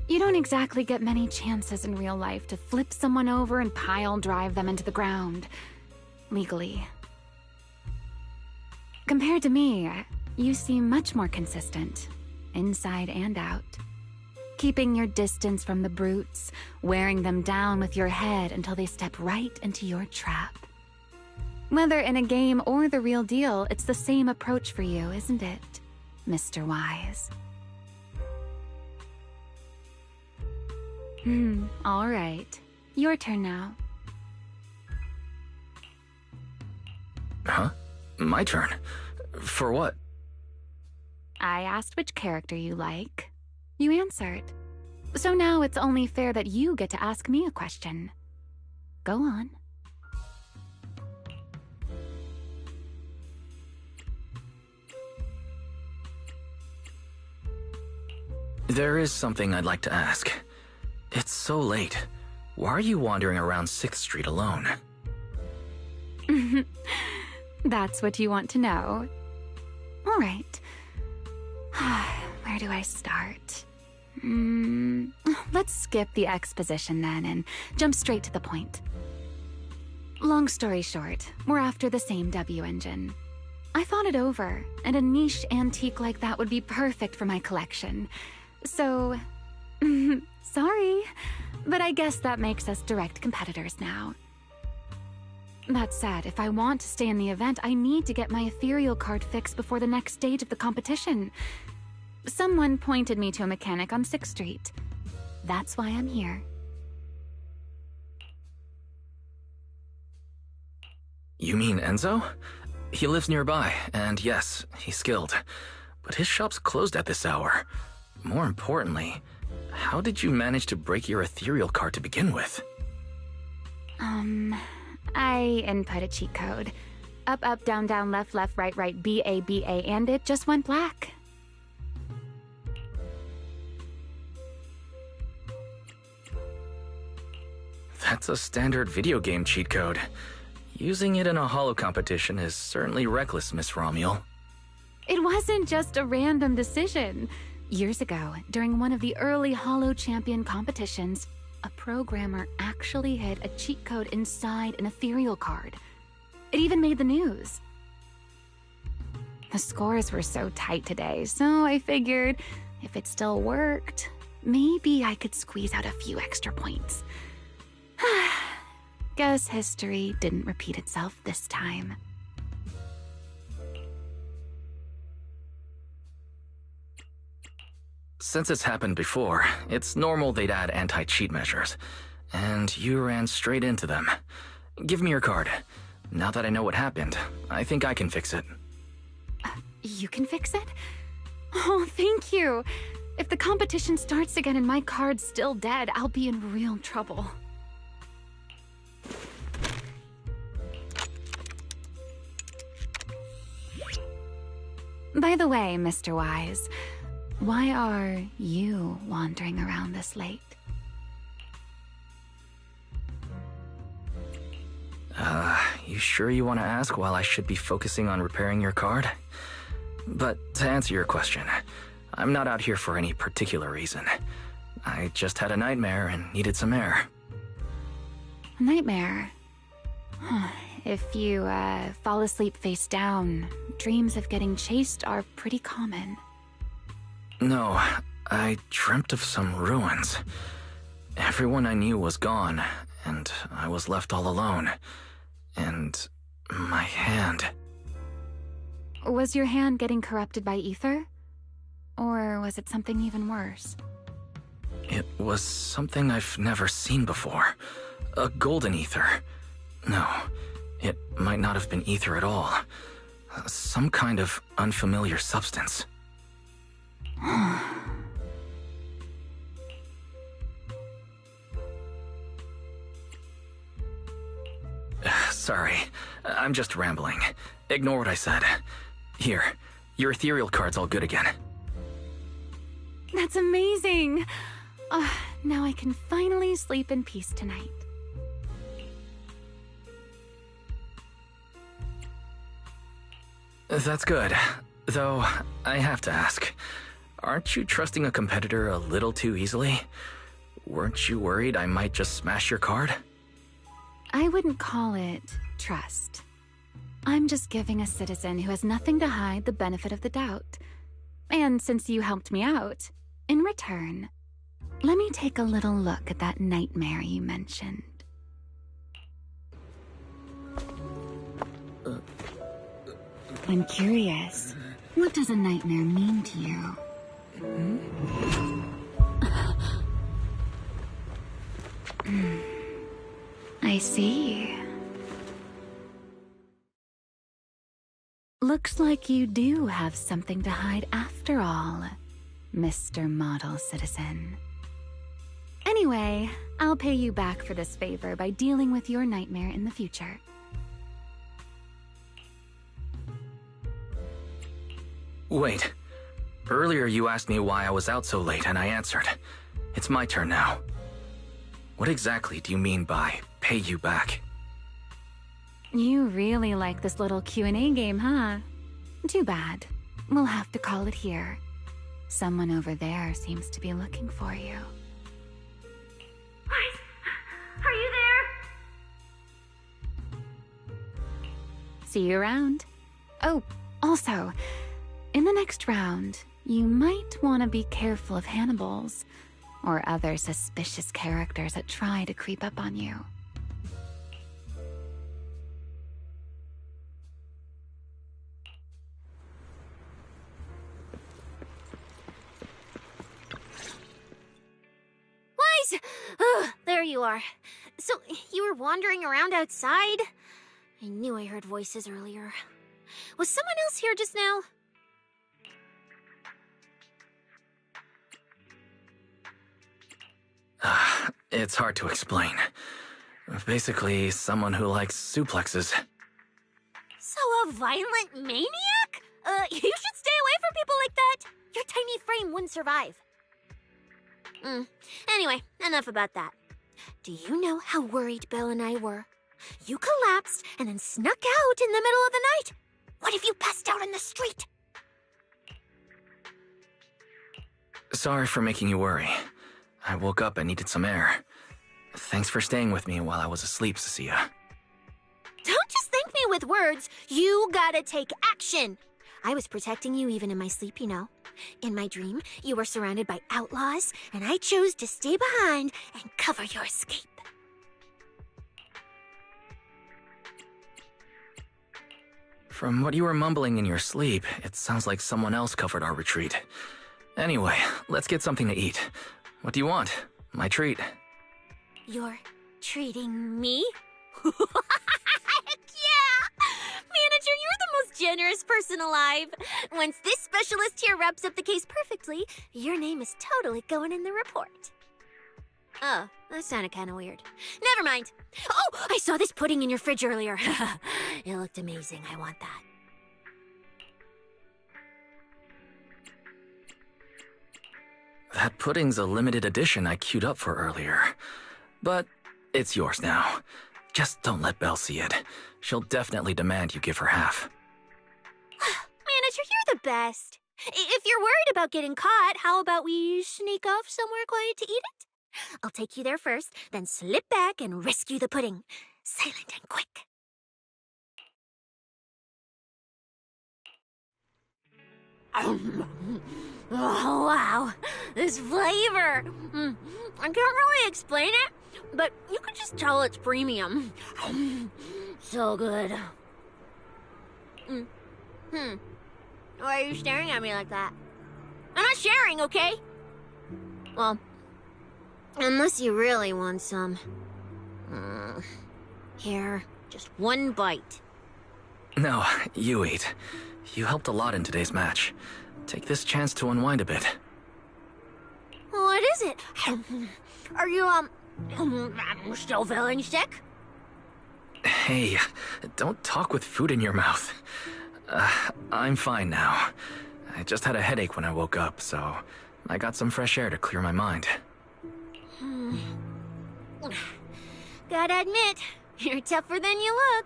You don't exactly get many chances in real life to flip someone over and pile drive them into the ground. Legally. Compared to me, you seem much more consistent, inside and out. Keeping your distance from the brutes, wearing them down with your head until they step right into your trap. Whether in a game or the real deal, it's the same approach for you, isn't it, Mr. Wise? All right. Your turn now. Huh? My turn? For what? I asked which character you like. You answered. So now it's only fair that you get to ask me a question. Go on. There is something I'd like to ask. It's so late. Why are you wandering around 6th Street alone? That's what you want to know. All right. Where do I start? Let's skip the exposition then and jump straight to the point. Long story short, we're after the same W engine. I thought it over, and a niche antique like that would be perfect for my collection. So, sorry, but I guess that makes us direct competitors now. That said, if I want to stay in the event, I need to get my ethereal card fixed before the next stage of the competition. Someone pointed me to a mechanic on 6th Street. That's why I'm here. You mean Enzo? He lives nearby, and yes, he's skilled. But his shop's closed at this hour. More importantly, how did you manage to break your ethereal card to begin with? I input a cheat code. Up, up, down, down, left, left, right, right, B, A, and it just went black. That's a standard video game cheat code. Using it in a holo competition is certainly reckless, Miss Romuel. It wasn't just a random decision. Years ago, during one of the early Holo Champion competitions, a programmer actually hid a cheat code inside an ethereal card. It even made the news. The scores were so tight today, so I figured if it still worked, maybe I could squeeze out a few extra points. Guess history didn't repeat itself this time. Since it's happened before, it's normal they'd add anti-cheat measures. And you ran straight into them. Give me your card. Now that I know what happened, I think I can fix it. You can fix it? Oh, thank you. If the competition starts again and my card's still dead, I'll be in real trouble. By the way, Mr. Wise, why are you wandering around this late? sure you want to ask while I should be focusing on repairing your card? But to answer your question, I'm not out here for any particular reason. I just had a nightmare and needed some air. A nightmare? If you fall asleep face down, dreams of getting chased are pretty common. No, I dreamt of some ruins. Everyone I knew was gone, and I was left all alone. And my hand. Was your hand getting corrupted by ether? Or was it something even worse? It was something I've never seen before. A golden ether. No, it might not have been ether at all. Some kind of unfamiliar substance. Sorry, I'm just rambling. Ignore what I said. Here, your ethereal card's all good again. That's amazing! Now I can finally sleep in peace tonight. That's good. Though, I have to ask, aren't you trusting a competitor a little too easily? Weren't you worried I might just smash your card? I wouldn't call it trust. I'm just giving a citizen who has nothing to hide the benefit of the doubt. And since you helped me out, in return, let me take a little look at that nightmare you mentioned. I'm curious, what does a nightmare mean to you? I see. Looks like you do have something to hide after all, Mr. Model Citizen. Anyway, I'll pay you back for this favor by dealing with your nightmare in the future. Wait. Earlier you asked me why I was out so late and I answered. It's my turn now. What exactly do you mean by pay you back? You really like this little Q&A game, huh? Too bad. We'll have to call it here. Someone over there seems to be looking for you. Wait, are you there? See you around. Oh, also, in the next round, you might want to be careful of Hannibals or other suspicious characters that try to creep up on you. Wise! There you are. So, you were wandering around outside? I knew I heard voices earlier. Was someone else here just now? It's hard to explain. Basically, someone who likes suplexes. So a violent maniac? You should stay away from people like that. Your tiny frame wouldn't survive. Anyway, enough about that. Do you know how worried Bill and I were? You collapsed and then snuck out in the middle of the night. What if you passed out in the street? Sorry for making you worry. I woke up and needed some air. Thanks for staying with me while I was asleep, Cecilia. Don't just thank me with words. You gotta take action. I was protecting you even in my sleep, you know. In my dream, you were surrounded by outlaws, and I chose to stay behind and cover your escape. From what you were mumbling in your sleep, it sounds like someone else covered our retreat. Anyway, let's get something to eat. What do you want? My treat. You're treating me? Heck yeah! Manager, you're the most generous person alive. Once this specialist here wraps up the case perfectly, your name is totally going in the report. Oh, that sounded kind of weird. Never mind. Oh, I saw this pudding in your fridge earlier. It looked amazing. I want that. That pudding's a limited edition I queued up for earlier. But it's yours now. Just don't let Belle see it. She'll definitely demand you give her half. Manager, you're the best. If you're worried about getting caught, how about we sneak off somewhere quiet to eat it? I'll take you there first, then slip back and rescue the pudding. Silent and quick. Oh, wow. This flavor. I can't really explain it, but you can just tell it's premium. So good. Why are you staring at me like that? I'm not sharing, okay? Well, unless you really want some. Here, just one bite. No, you eat. You helped a lot in today's match. Take this chance to unwind a bit. What is it? Are you, still feeling sick? Hey, don't talk with food in your mouth. I'm fine now. I just had a headache when I woke up, so I got some fresh air to clear my mind. Gotta admit, you're tougher than you look.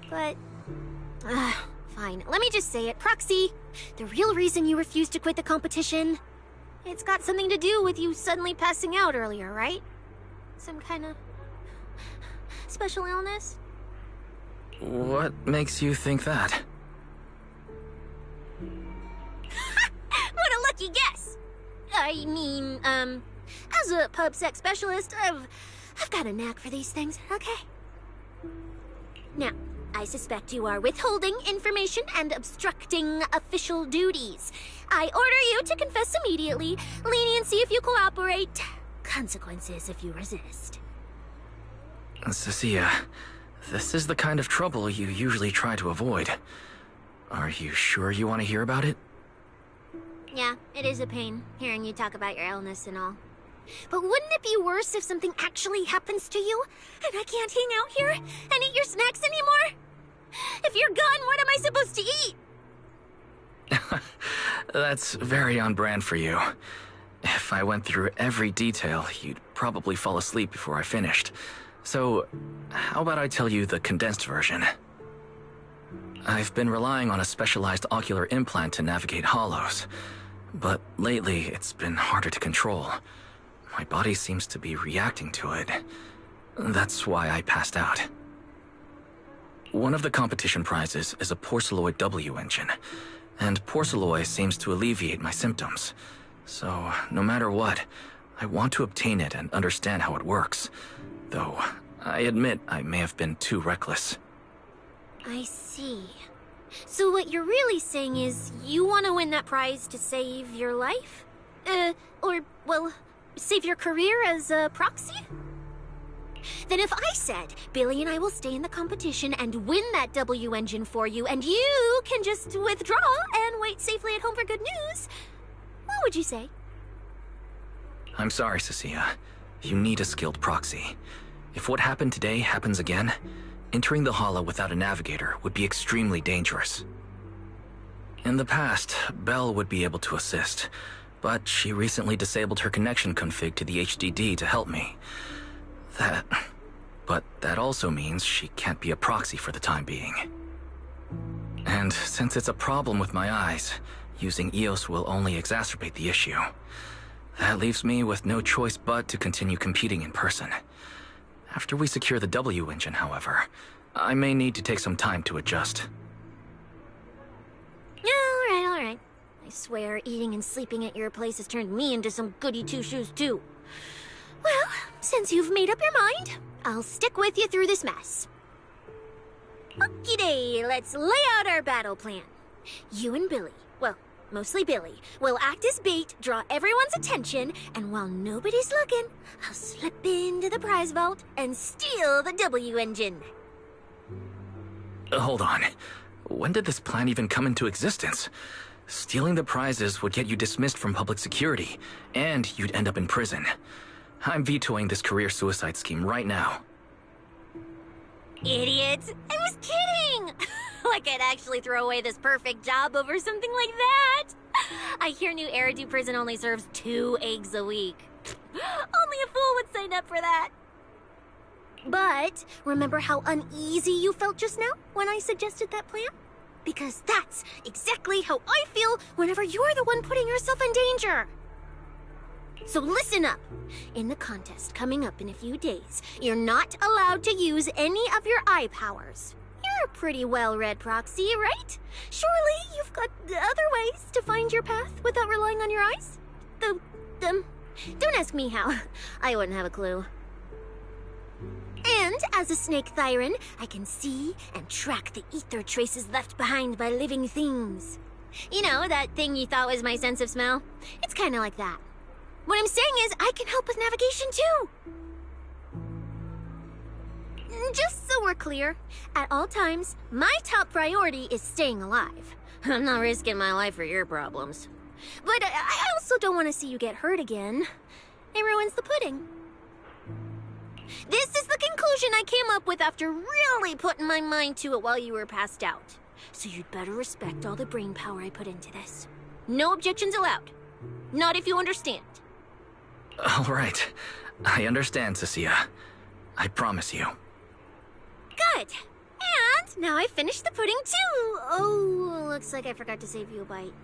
But, fine. Let me just say it. Proxy, the real reason you refused to quit the competition, it's got something to do with you suddenly passing out earlier, right? Some kind of special illness? What makes you think that? What a lucky guess! I mean, as a pub sex specialist, I've got a knack for these things, okay? Now, I suspect you are withholding information and obstructing official duties. I order you to confess immediately, leniency if you cooperate, consequences if you resist. Cecilia, this is the kind of trouble you usually try to avoid. Are you sure you want to hear about it? Yeah, it is a pain, hearing you talk about your illness and all. But wouldn't it be worse if something actually happens to you, and I can't hang out here and eat your snacks anymore? If you're gone, what am I supposed to eat? That's very on brand for you. If I went through every detail, you'd probably fall asleep before I finished. So, how about I tell you the condensed version? I've been relying on a specialized ocular implant to navigate hollows, but lately it's been harder to control. My body seems to be reacting to it. That's why I passed out. One of the competition prizes is a Porceloid W engine, and Porceloid seems to alleviate my symptoms. So, no matter what, I want to obtain it and understand how it works. Though, I admit I may have been too reckless. I see. So what you're really saying is you want to win that prize to save your life? Well, save your career as a proxy? Then if I said, Billy and I will stay in the competition and win that W engine for you, and you can just withdraw and wait safely at home for good news, what would you say? I'm sorry, Cecilia. You need a skilled proxy. If what happened today happens again, entering the hollow without a navigator would be extremely dangerous. In the past, Belle would be able to assist, but she recently disabled her connection config to the HDD to help me. But that also means she can't be a proxy for the time being. And since it's a problem with my eyes, using EOS will only exacerbate the issue. That leaves me with no choice but to continue competing in person. After we secure the W engine, however, I may need to take some time to adjust. All right. I swear, eating and sleeping at your place has turned me into some goody two-shoes, too. Well, since you've made up your mind, I'll stick with you through this mess. Okie-day, let's lay out our battle plan. You and Billy, well, mostly Billy, will act as bait, draw everyone's attention, and while nobody's looking, I'll slip into the prize vault and steal the W engine. Hold on. When did this plan even come into existence? Stealing the prizes would get you dismissed from public security, and you'd end up in prison. I'm vetoing this career suicide scheme right now. Idiots! I was kidding! Like I'd actually throw away this perfect job over something like that! I hear New Eridu Prison only serves 2 eggs a week. Only a fool would sign up for that. But remember how uneasy you felt just now when I suggested that plan? Because that's exactly how I feel whenever you're the one putting yourself in danger. So listen up. In the contest coming up in a few days, you're not allowed to use any of your eye powers. You're a pretty well-read proxy, right? Surely you've got other ways to find your path without relying on your eyes? Don't ask me how. I wouldn't have a clue. And as a snake Thyran, I can see and track the ether traces left behind by living things. You know, that thing you thought was my sense of smell? It's kind of like that. What I'm saying is, I can help with navigation too. Just so we're clear, at all times, my top priority is staying alive. I'm not risking my life for your problems. But I also don't want to see you get hurt again. It ruins the pudding. This is the conclusion I came up with after really putting my mind to it while you were passed out. So you'd better respect all the brain power I put into this. No objections allowed. Not if you understand. All right. I understand, Cecilia. I promise you. Good. And now I finished the pudding too. Oh, looks like I forgot to save you a bite.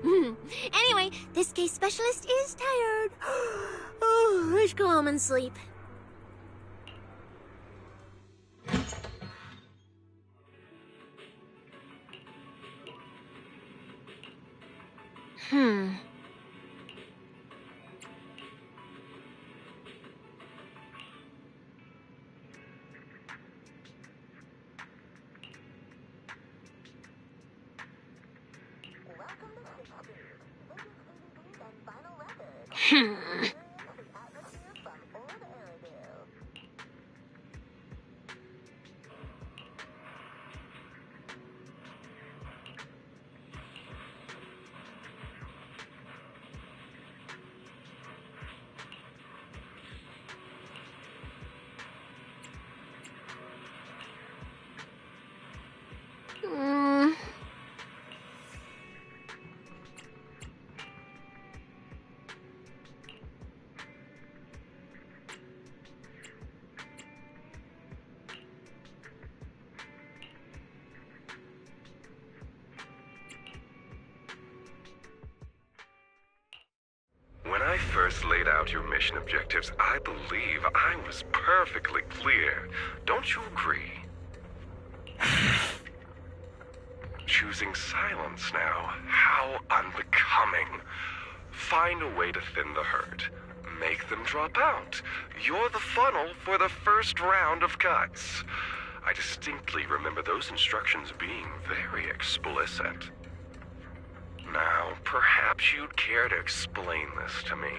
Anyway, this case specialist is tired. Oh, let's go home and sleep. When I first laid out your mission objectives, I believe I was perfectly clear. Don't you agree? Choosing silence now. How unbecoming. Find a way to thin the herd. Make them drop out. You're the funnel for the first round of cuts. I distinctly remember those instructions being very explicit. Now, perhaps you'd care to explain this to me.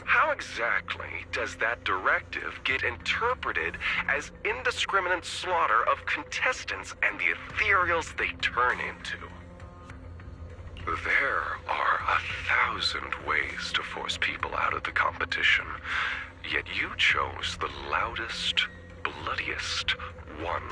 How exactly does that directive get interpreted as indiscriminate slaughter of contestants and the ethereals they turn into? There are 1,000 ways to force people out of the competition, yet you chose the loudest, bloodiest one.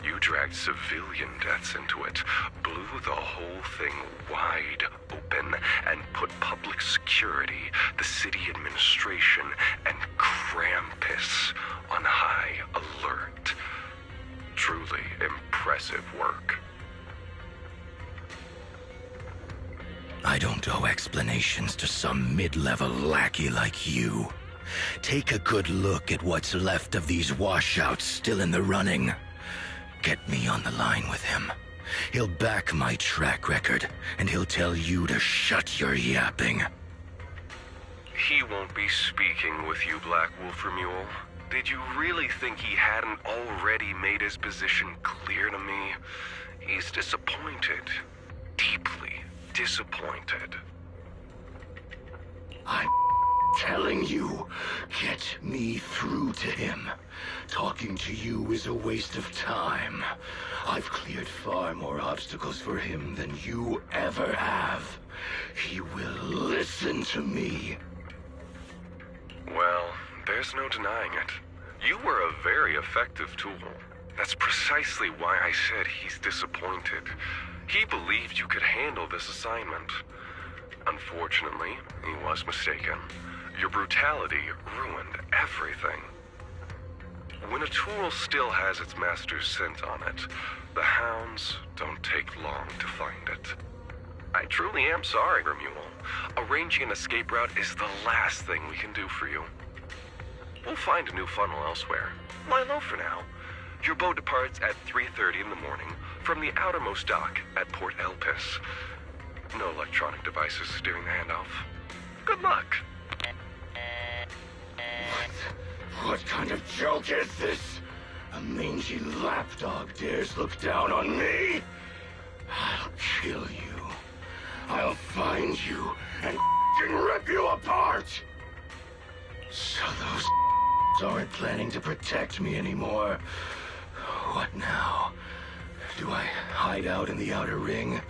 You dragged civilian deaths into it, blew the whole thing wide open, and put public security, the city administration, and Krampus on high alert. Truly impressive work. I don't owe explanations to some mid-level lackey like you. Take a good look at what's left of these washouts still in the running. Get me on the line with him. He'll back my track record, and he'll tell you to shut your yapping. He won't be speaking with you, Black Wolframule. Did you really think he hadn't already made his position clear to me? He's disappointed. Deeply disappointed. I'm telling you, get me through to him. Talking to you is a waste of time. I've cleared far more obstacles for him than you ever have. He will listen to me. Well, there's no denying it. You were a very effective tool. That's precisely why I said he's disappointed. He believed you could handle this assignment. Unfortunately, he was mistaken. Your brutality ruined everything. When a tool still has its master's scent on it, the hounds don't take long to find it. I truly am sorry, Remuel. Arranging an escape route is the last thing we can do for you. We'll find a new funnel elsewhere. Lie low for now. Your boat departs at 3:30 in the morning from the outermost dock at Port Elpis. No electronic devices steering the handoff. Good luck. What kind of joke is this? A mangy lapdog dares look down on me? I'll kill you. I'll find you and rip you apart! So those aren't planning to protect me anymore. What now? Do I hide out in the outer ring?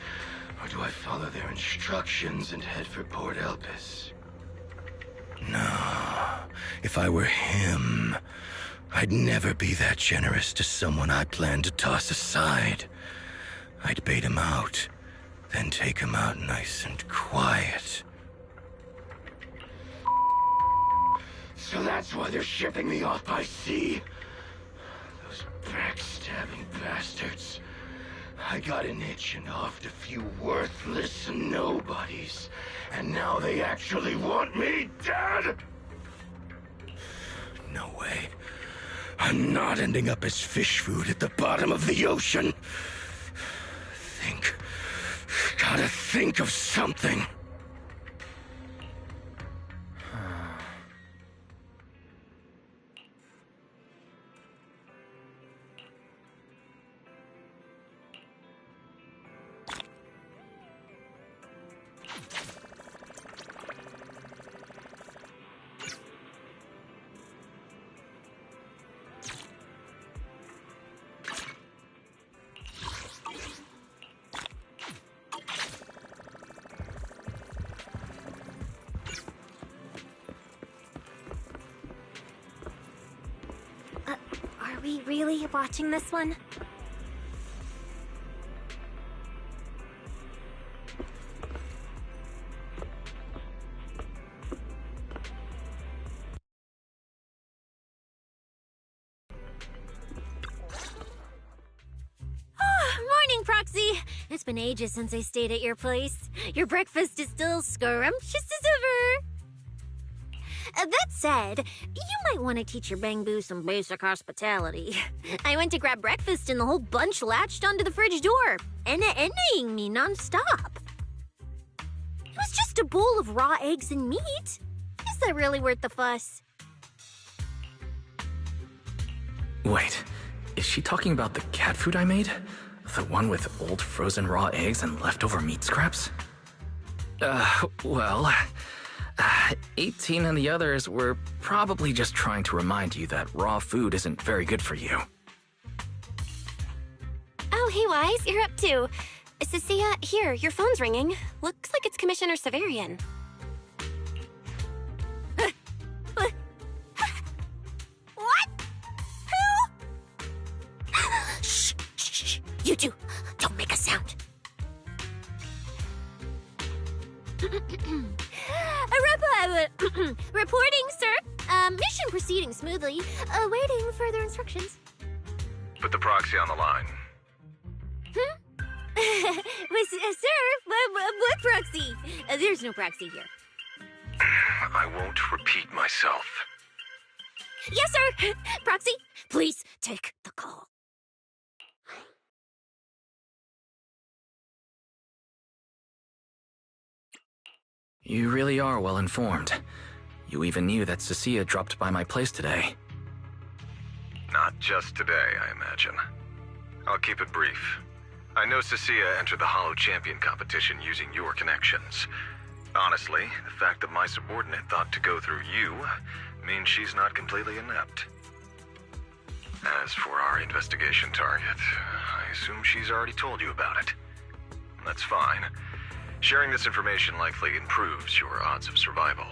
Or do I follow their instructions and head for Port Elpis? No. If I were him, I'd never be that generous to someone I planned to toss aside. I'd bait him out, then take him out nice and quiet. So that's why they're shipping me off by sea. Those backstabbing bastards. I got an itch and offed a few worthless nobodies, and now they actually want me dead? No way. I'm not ending up as fish food at the bottom of the ocean. Gotta think of something. Are we really watching this one? Morning, Proxy! It's been ages since I stayed at your place. Your breakfast is still scrumptious as ever. That said, you might want to teach your Bang Boo some basic hospitality. I went to grab breakfast and the whole bunch latched onto the fridge door, envying me nonstop. It was just a bowl of raw eggs and meat. Is that really worth the fuss? Wait, is she talking about the cat food I made? The one with old frozen raw eggs and leftover meat scraps? Well, 18 and the others were probably just trying to remind you that raw food isn't very good for you. Oh, hey, Wise, you're up too. Cecilia, here, your phone's ringing. Looks like it's Commissioner Severian. What? Who? Shh, shh, shh. You two, don't make a sound. Reporting, sir. Mission proceeding smoothly. Awaiting further instructions. Put the proxy on the line. Sir, what proxy? There's no proxy here. I won't repeat myself. Yes, sir. Proxy, please take the call. You really are well informed. You even knew that Cecilia dropped by my place today. Not just today, I imagine. I'll keep it brief. I know Cecilia entered the Hollow Champion competition using your connections. Honestly, the fact that my subordinate thought to go through you means she's not completely inept. As for our investigation target, I assume she's already told you about it. That's fine. Sharing this information likely improves your odds of survival.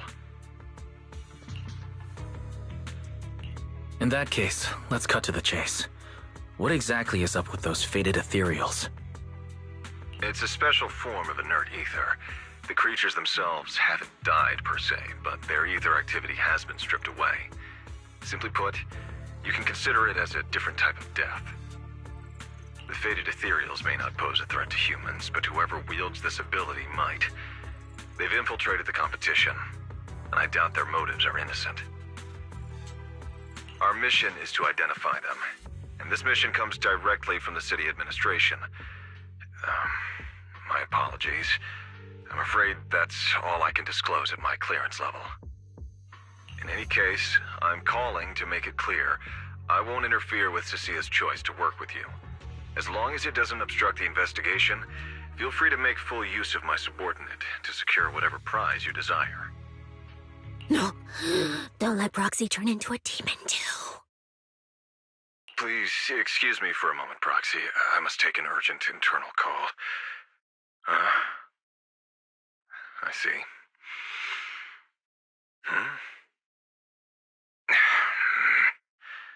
In that case, let's cut to the chase. What exactly is up with those fated ethereals? It's a special form of inert ether. The creatures themselves haven't died per se, but their ether activity has been stripped away. Simply put, You can consider it as a different type of death. The fated ethereals may not pose a threat to humans, but whoever wields this ability might. They've infiltrated the competition, and I doubt their motives are innocent. Our mission is to identify them, and this mission comes directly from the city administration. My apologies. I'm afraid that's all I can disclose at my clearance level. In any case, I'm calling to make it clear I won't interfere with Cecia's choice to work with you. As long as it doesn't obstruct the investigation, feel free to make full use of my subordinate to secure whatever prize you desire. No, don't let Proxy turn into a demon too. Please excuse me for a moment, Proxy. I must take an urgent internal call. I see.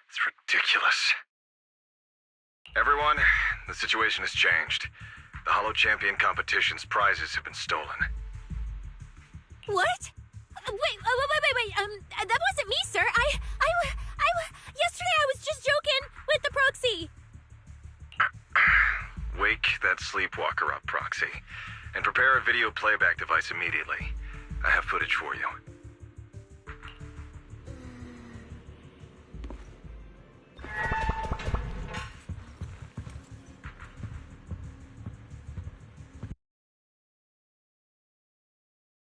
It's ridiculous. Everyone, the situation has changed. The Hollow Champion competition's prizes have been stolen. What? Wait, that wasn't me, sir. Yesterday I was just joking with the Proxy. Wake that sleepwalker up, Proxy, and prepare a video playback device immediately. I have footage for you.